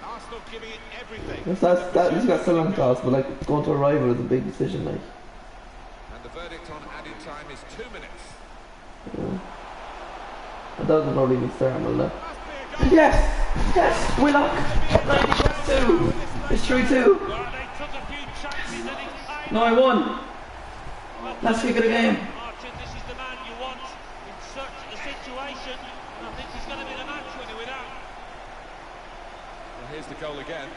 Arsenal giving it everything. He's got so long toss, but like going to a rival is a big decision, like. And the verdict on added time is 2 minutes. That doesn't probably be certain, will it? Must be a goal. Yes! Yes! Willock! 90+2! It's 3-2! Well, they took a few chances and it came. No, I won! Last kick of the game. Martin, this is the man you want in such a situation, and I think he's going to be the match winner with that. Well, here's the goal again.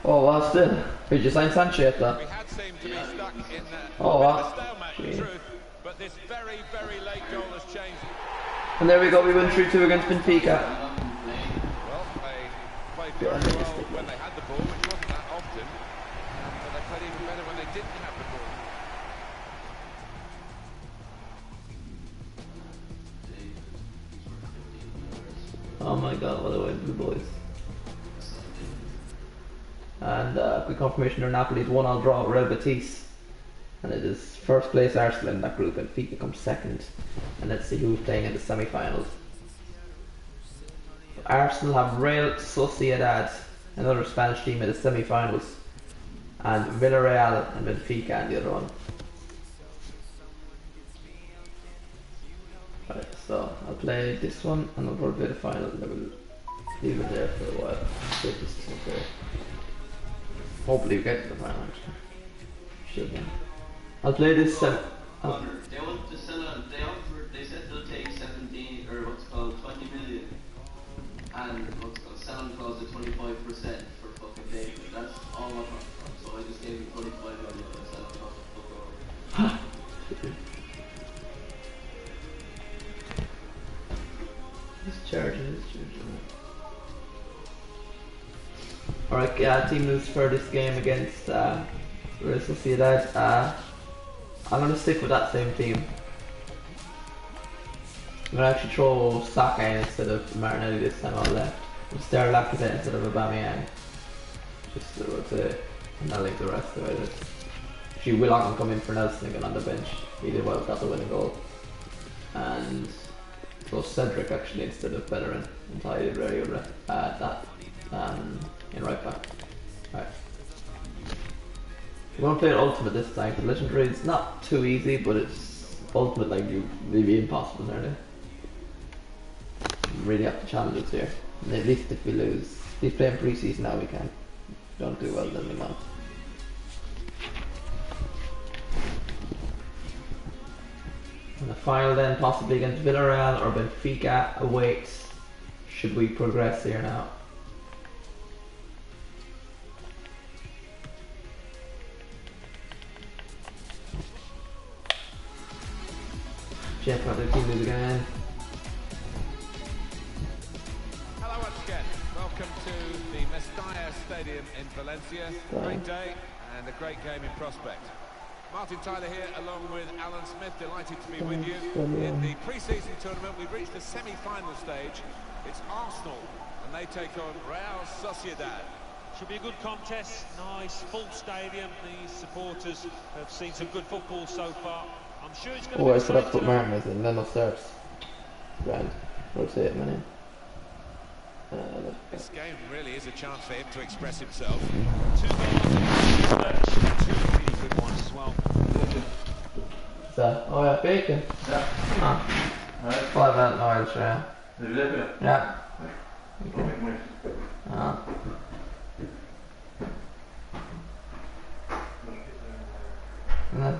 Oh, well, still. Did you sign Sancho yet, though? We had seemed to be stuck in Oh, a wow. stalemate, in truth, but this very, very late goal has changed. And there we go, we win 3-2 against Benfica. Well, they played very well when they had the ball, which wasn't that often, but they played even better when they didn't have the ball. Oh my god, what a win, blue boys. And quick confirmation there, Napoli's 1-all draw with Real Betis. And it is first place Arsenal in that group, and Benfica comes second. And let's see who's playing in the semi-finals. Arsenal have Real Sociedad, another Spanish team, in the semi-finals. And Villarreal and Benfica in the other one. Right, so I'll play this one and I'll probably play the final and then we'll leave it there for a while. See if this is okay. Hopefully we get to the final actually. Should be. I'll play this They want to sell it, they said they'll take 17 or what's called 20 million and what's called selling clause at 25% for fucking David. That's all I want. So I just gave you 25 million and selling clause at fuck over. He's charging. Alright, team moves for this game against Real Sociedad. I'm going to stick with that same team. I'm going to actually throw Saka in instead of Martinelli this time on left. I'll start Lacazette instead of Aubameyang. Just to rotate, and I'll leave the rest of it. Actually, Willock can come in for Nelson again on the bench. He did well, got the winning goal. And throw Cedric actually instead of Bellerin. And tie it very good in right back. Right. We're going to play it Ultimate this time, because Legendary is not too easy, but it's Ultimate like you really impossible nearly. You really have to challenge us here. And at least if we lose, if we play in pre-season now we can. If we don't do well then we won't. And the final then possibly against Villarreal or Benfica awaits should we progress here now. Jeff got their team lose again. Hello once again. Welcome to the Mestalla Stadium in Valencia. Great day and a great game in prospect. Martin Tyler here along with Alan Smith, delighted to be with you. In the pre-season tournament we've reached the semi-final stage. It's Arsenal and they take on Real Sociedad. Should be a good contest, nice full stadium. These supporters have seen some good football so far. I'm sure it's going to Oh, be I should have put exciting. Martinez in, then I'll start. Grand. Rotate him in. This game really is a chance for him to express himself. 2 goals, 2 really good ones as well. So, oh yeah, bacon. Ja. Ah, Alright. well done, oil, sure. Is it lekker? Yeah. Kom ik mee. Ah. No.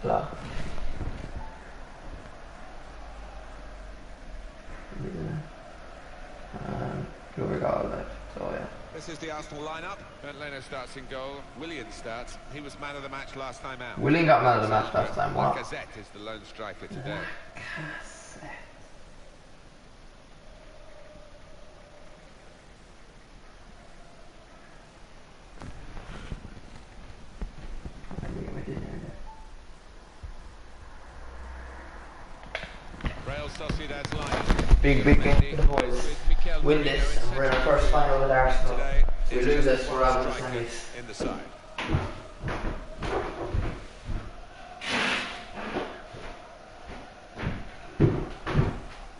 Blah. Here we go, like, so yeah. This is the Arsenal lineup. Bernd Leno starts in goal. Willian starts. He was man of the match last time out. Willian got man of the match last time, what? Lacazette is the lone striker today. Real Sociedad's lineup. Big game for the boys. Win this, and we're in our first final with Arsenal. If we lose this, we're out of the semis. In the side.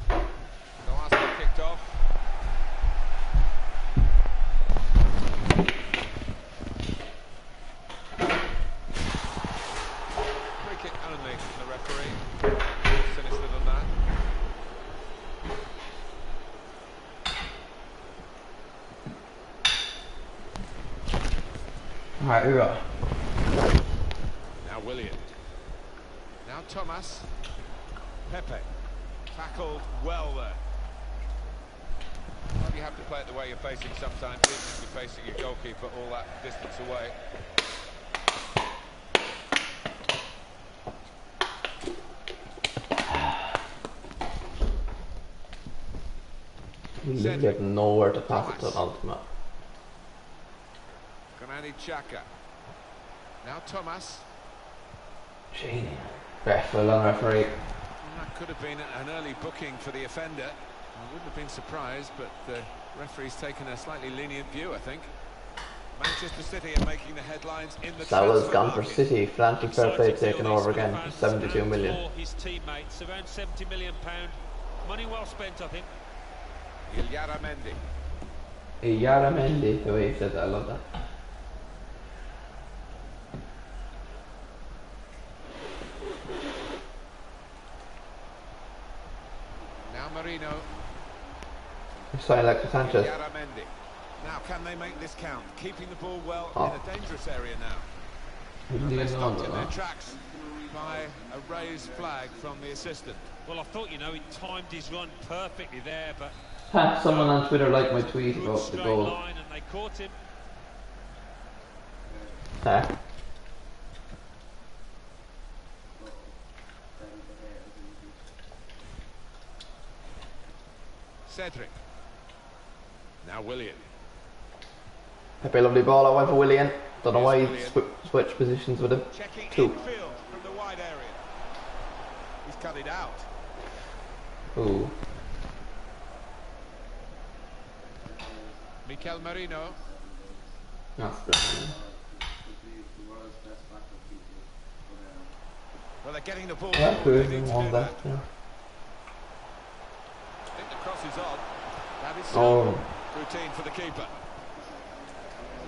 So Arsenal kicked off. Free kick only from the referee. Sinister than that. Alright, here we go. Now Willian. Now Thomas. Pepe. Tackled well there. Well, you have to play it the way you're facing sometimes, even if you're facing your goalkeeper all that distance away. We literally have nowhere to pass it to Ultimate. Granit Xhaka. Now Thomas. Genie. Full on referee. That could have been an early booking for the offender. I wouldn't have been surprised, but the referee's taken a slightly lenient view, I think. Manchester City are making the headlines in the That was transfer gone for market. City. Financial fair play taken over again for 72 million. For his teammates, around £70 million. Money well spent, I think. Ilyara Mendy. Yara Mendy, the way he said that, I love that. Now Marino. He's signing Alexis Sanchez. Ilyara Mendy. Now can they make this count? Keeping the ball well Oh. in a dangerous area now. He didn't They're even know stopped in their that. tracks by a raised flag from the assistant. Well, I thought, you know, he timed his run perfectly there, but Ha, someone on Twitter liked my tweet good about the straight goal. line, and they caught him. Ha. Cedric. Now Willian. Pepe, lovely ball. I went for Willian. Don't know why he switched positions with him. Checking Two. infield from the wide area. He's cut it out. Ooh. Mikel Merino. That's brilliant. Well, they're getting the ball. Yeah, forward. They good. need to One do left. that. Yeah. I think the cross is on. That is Oh. routine for the keeper.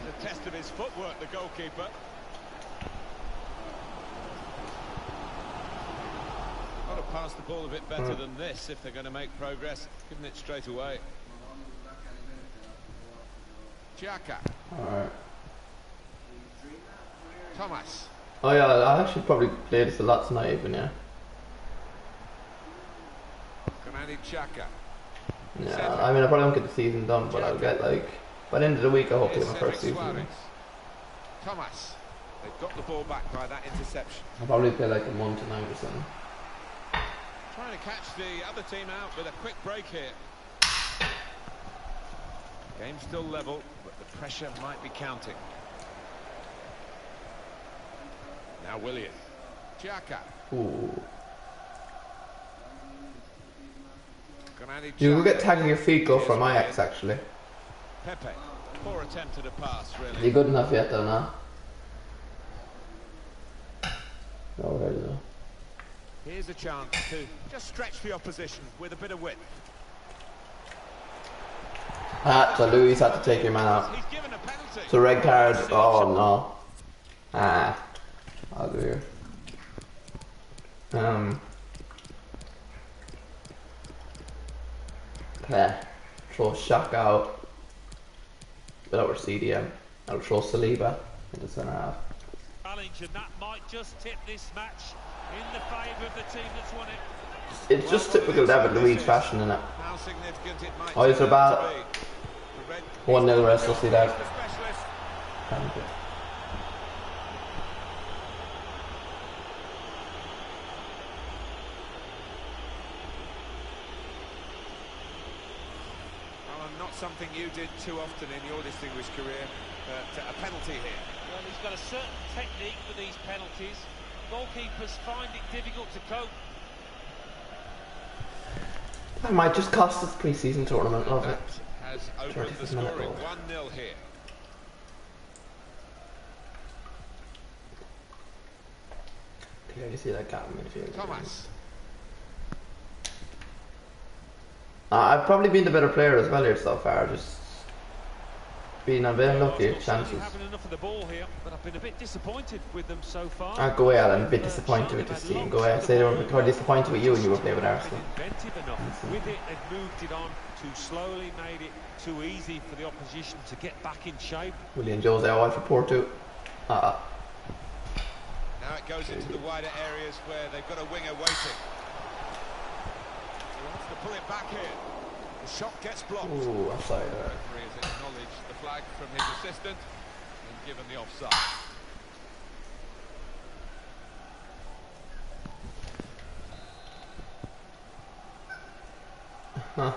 It's a test of his footwork, the goalkeeper. Got to pass the ball a bit better than this if they're going to make progress. Giving it straight away. Xhaka. Alright. Thomas. Oh yeah, I actually probably play this a lot tonight even, yeah. Granit Xhaka. Yeah, I mean I probably won't get the season done, but I'll get like, by the end of the week I hope to get my Cedric first season. Suarez. Thomas. They've got the ball back by that interception. I'll probably play like a month tonight or something. Trying to catch the other team out with a quick break here. Game still level, but the pressure might be counting. Now Willian. Xhaka. Ooh. Granit You will Xhaka. get tagging your feet go from Ajax actually. Pepe. Poor attempt at a pass, really. You good enough yet though, no? Here's a chance to just stretch the opposition with a bit of width. Ah, so Louis had to take your man out. He's given a penalty. It's a red card. Oh no. Ah, I'll do here. Throw Shaq out without our CDM. I'll throw Saliba into centre half. Challenge, and that might just tip this match in the favour of the team that's won it. It's just typical David Luiz fashion, isn't it? How significant it might Oh, it's turn about out to be. The red 1-0 rest, we'll see that. the specialist. Alan, not something you did too often in your distinguished career, but a penalty here. Well, he's got a certain technique for these penalties. Goalkeepers find it difficult to cope. That might just cost us pre-season tournament, love it. That has opened the 35th minute scoring. goal. 1-0 here. Clearly see that gap in midfield. Thomas. I've probably been the better player as well here so far, just being a bit unlucky at chances. Having enough of the ball here, but I've been a bit disappointed with them so far. Go away, Alan, a bit disappointed with this team. Go away, I say they were quite disappointed with you when you were playing with Arsenal. Inventive enough. With it, they've moved it on too slowly, made it too easy for the opposition to get back in shape. William Jose out for Porto. Now it goes into the wider areas where they've got a winger waiting. He wants to pull it back here. The shot gets blocked. Ooh, offside. The referee has acknowledged the flag from his assistant and given the offside. Huh.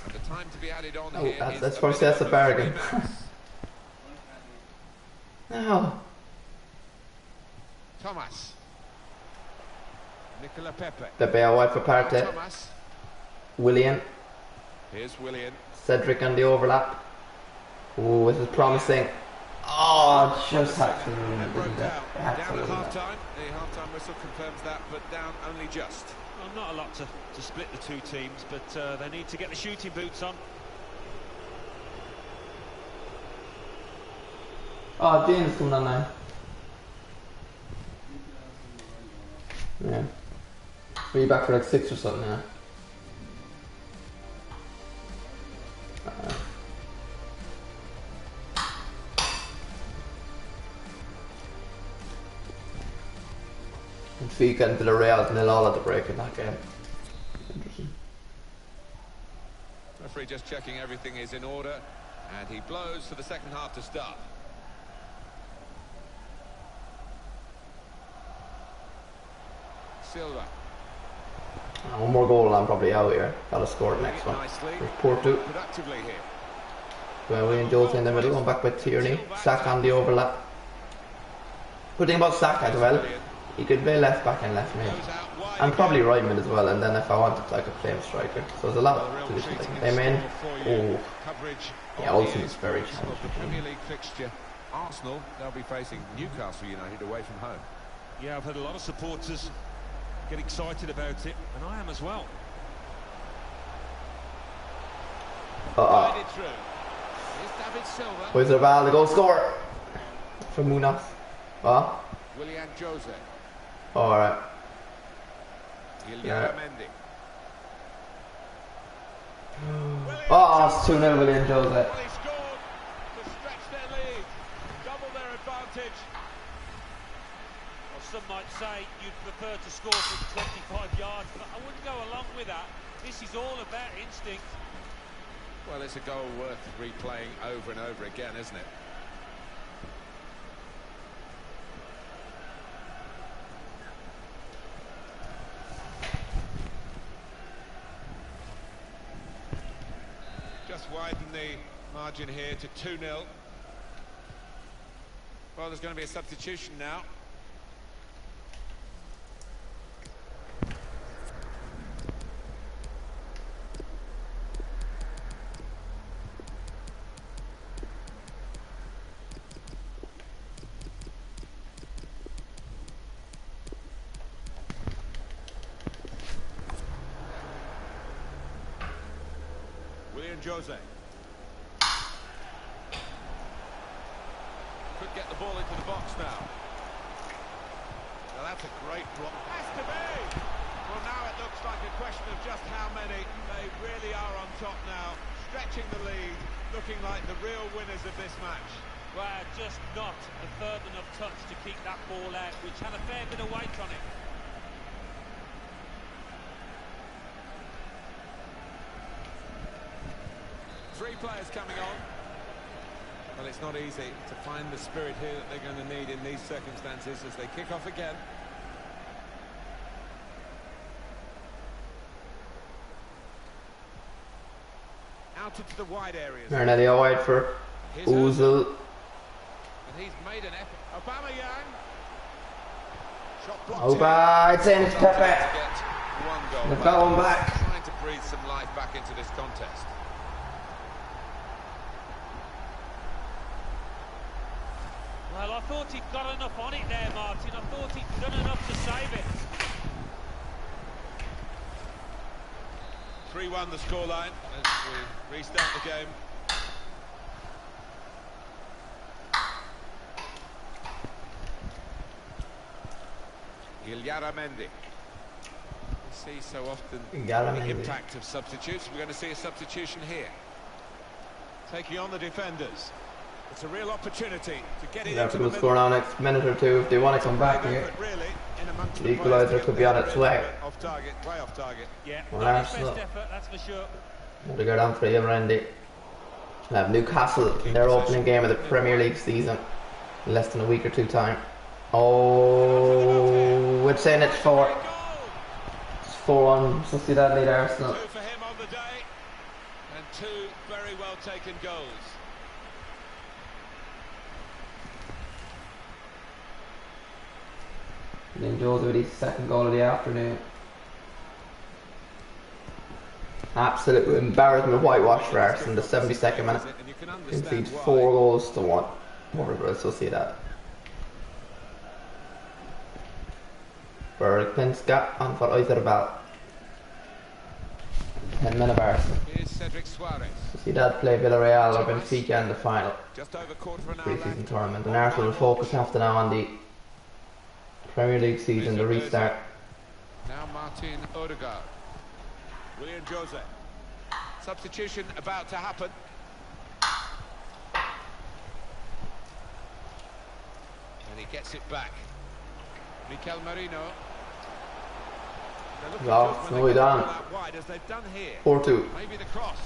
And the time to be added on Oh, here that's is for minute a and bargain. 3 minutes. No. Thomas. Nicola Pepe. Pepe out for Partey. Thomas. Willian. Here's Willian. Cedric on the overlap. Ooh, this is promising. Oh, just had to ruin It it, broke didn't down. it? It had to Down at ruin it. half-time. The half-time whistle confirms that, but down only just. Well, not a lot to split the two teams, but they need to get the shooting boots on. Oh, James coming on now. Yeah. Are you back for like 6 or something now? Benfica and Villarreal 0-0 at the break in that game. Interesting. Referee just checking everything is in order, and he blows for the second half to start. Silva. One more goal and I'm probably out here. Gotta score the next one. Nicely. There's Porto. Productively here. Well, William Jose in the middle, one back with Tierney. Saka on the overlap. Good thing about Saka as well, he could play left back and left mid. Goes out wide And probably again. right mid as well, and then if I wanted to, I could play him striker. So there's a lot Well, of the real positions I treating can play him in. score for you. Oh, Coverage yeah, of the ultimate's very sports of the challenging. Premier League fixture. Arsenal, they'll be facing Newcastle United away from home. Yeah, I've had a lot of supporters get excited about it, and I am as well. Guided through. Here's David Silva. Where's the ball? The goal score from Munoz. Oh, Willian Jose. alright. Guillermo Yeah. Mendy. Oh, it's 2-0 William Jose. Well, he scored to stretch their lead, double their advantage. Well, some might say you'd prefer to score from 25 yards, but I wouldn't go along with that. This is all about instinct. Well, it's a goal worth replaying over and over again, isn't it? Just widen the margin here to 2-0. Well, there's going to be a substitution now. Jose. Could get the ball into the box now. Well, that's a great block. Has to be! Well, now it looks like a question of just how many. They really are on top now, stretching the lead, looking like the real winners of this match. Well, just not a firm enough touch to keep that ball out, which had a fair bit of weight on it. Three players coming on. Well, it's not easy to find the spirit here that they're going to need in these circumstances as they kick off again. Out into the wide areas. Nearly all wide for Ozil. And he's made an effort. Aubameyang. Shot blocked. Oba, it's in, it's Pepe. Get one goal. They've got one back. Trying to breathe some life back into this contest. Well, I thought he'd got enough on it there, Martin. I thought he'd done enough to save it. 3-1 the scoreline as we restart the game. Illarramendi. We see so often the impact of substitutes. We're going to see a substitution here. Taking on the defenders. It's a real opportunity to get it into the middle. Score now next minute or two if they want to come back here. The equaliser could be on its way. Off target, way off target. Yeah, Well, not his Arsenal. best effort, that's for sure. They go down for Randy. They have Newcastle in their opening game of the Premier League season in less than a week or two time. Oh, it's in, it's 4. It's 4-1. Sociedad lead Arsenal. 2 for him on the day, and 2 very well taken goals. Then Jose with his second goal of the afternoon. Absolute embarrassment, whitewash for Arsenal in the 72nd minute. And you can Concedes understand 4 goals to 1 over Sociedad. Bergpinska on for Oizerbal. 10 men of Arsenal. Here's Cedric Suarez. Sociedad play Villarreal or Benfica in the final Just over quarter of an hour pre-season left. tournament, and Arsenal will focus after now on the Premier League season, the restart. Now Martin Odegaard. William Jose. Substitution about to happen. And he gets it back. Mikel Merino. They're looking Well, good when no they way get down. that wide, as they've done here. 4-2. Maybe the cross.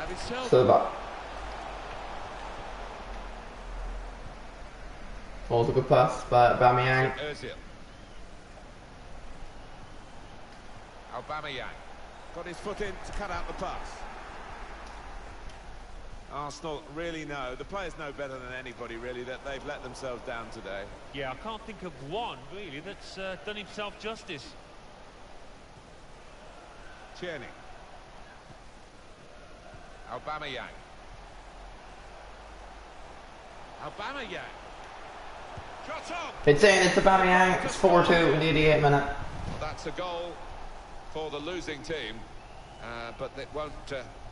David Silva. Silva. Also good pass by Aubameyang. Ozil. Aubameyang got his foot in to cut out the pass. Arsenal really know, the players know better than anybody really, that they've let themselves down today. Yeah, I can't think of one, really, that's done himself justice. Tierney. Aubameyang. Aubameyang. Shot on! It's in, it's Aubameyang. It's 4-2 in the 88th minute. Well, that's a goal for the losing team, but it won't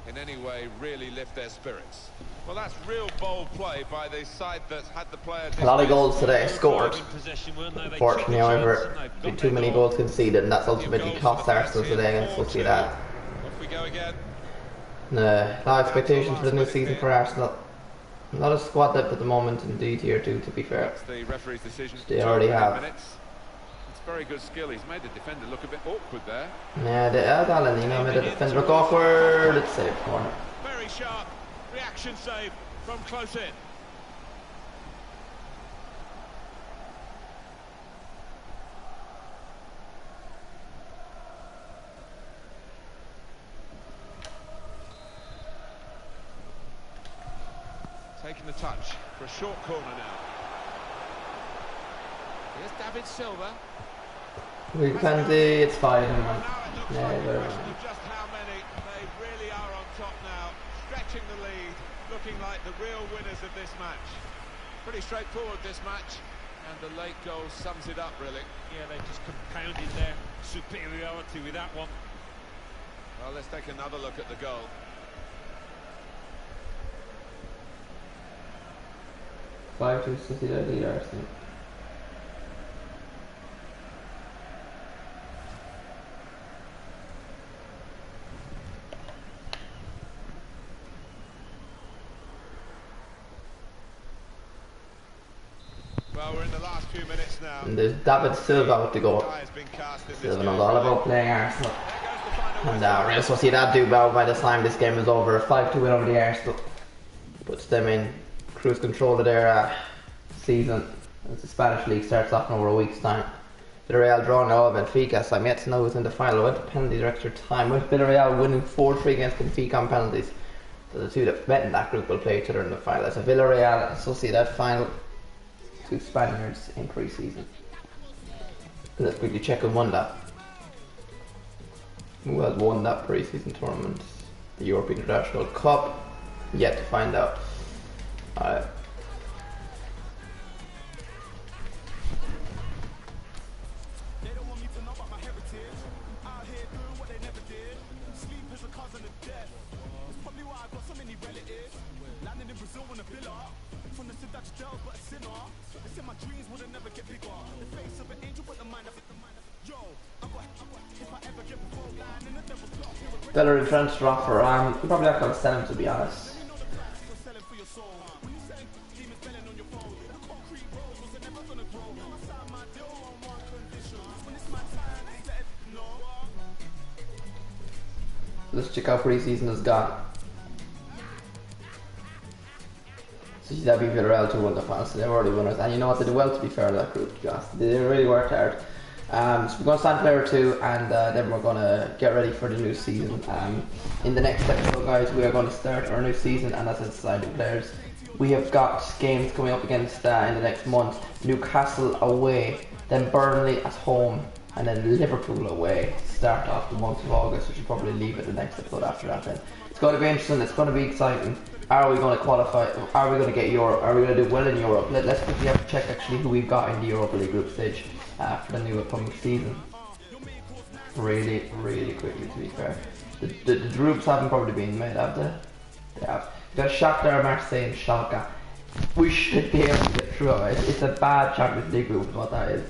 in any way really lift their spirits. Well, that's real bold play by the side that's had the player... A lot of goals today scored. In possession, weren't they? They Unfortunately, took the chance however, and they've got too their many goal. goals conceded, and that's ultimately cost Arsenal today against Sociedad. Off we go again. A lot of expectations for the new season for Arsenal. A lot of squad depth at the moment, indeed, here too, to be fair. That's the referee's decision. They already 12 have. minutes. It's very good skill. He's made the defender look a bit awkward there. Yeah, the Alan, made the defender look awkward. It's safe corner. Very sharp reaction save from close in. Taking the touch for a short corner now. Here's David Silva. We penalty, it's 5 Now it looks Yeah, like a very question of just how many. They really are on top now, stretching the lead, looking like the real winners of this match. Pretty straightforward this match, and the late goal sums it up really. Yeah, they just compounded their superiority with that one. Well, let's take another look at the goal. 5-2 Sociedad lead Arsenal. Well, we're in the last few minutes now. And there's David Silva out to go. Die has been cast in this Silva knows game. all about playing Arsenal. There goes the final And Real Sociedad do well by the time this game is over. A 5-2 win over the Arsenal puts them in cruise control of their season as the Spanish league starts off in over a week's time. Villarreal drawing all Benfica, so I'm yet to know who's in the final. Went to penalties or extra time, with Villarreal winning 4-3 against Benfica on penalties. So the two that met in that group will play each other in the final. It's a Villarreal and Sociedad final. Two Spaniards in pre-season. Let's quickly check who won that. Who has won that pre-season tournament? The European International Cup? Yet to find out. Alright. Bellerin transfer offer. I'm probably not going to sell him, to be honest. Let's check out pre-season has gone. So that'd be Villarreal to win the final, so they're already winners. And you know what, they did well, to be fair, to that group, to be honest. They really worked hard. So we're going to stand player 2, and then we're going to get ready for the new season. In the next episode, guys, we are going to start our new season, and that's deciding players. We have got games coming up against in the next month. Newcastle away, then Burnley at home, and then Liverpool away. Start off the month of August, which will probably leave it the next episode after that. Then it's going to be interesting. It's going to be exciting. Are we going to qualify? Are we going to get Europe? Are we going to do well in Europe? Let's quickly have to check actually who we've got in the Europa League group stage for the new upcoming season. Really quickly, to be fair. The groups haven't probably been made, have they? They have. We've got Shakhtar, Marseille and Schalke. We should be able to get through it. It's a bad Champions League group is what that is.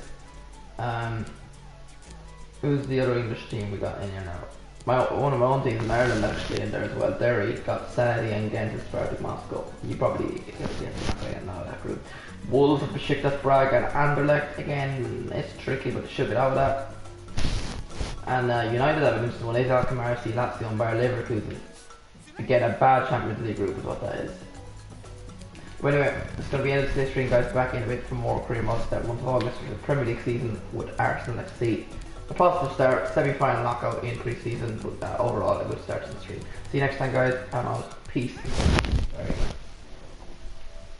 Who's the other English team we got in here now? One of my own teams in Ireland actually in there as well. Derry got Saadi and Ghent and Spartak Moscow. You probably get Ghent out of that group. Wolves, Besiktas, Braga and Anderlecht. Again, it's tricky, but they should get out of that. And United have an interesting one. AZ Alkmaar, Lazio and Bayer Leverkusen. Again, a bad Champions League group is what that is. But anyway, it's going to be the end of this stream, guys. Back in a bit for more Career Mode Start 1 to August for the Premier League season with Arsenal FC. A positive start, semi-final knockout in pre-season, but overall a good start to the stream. See you next time, guys, and peace.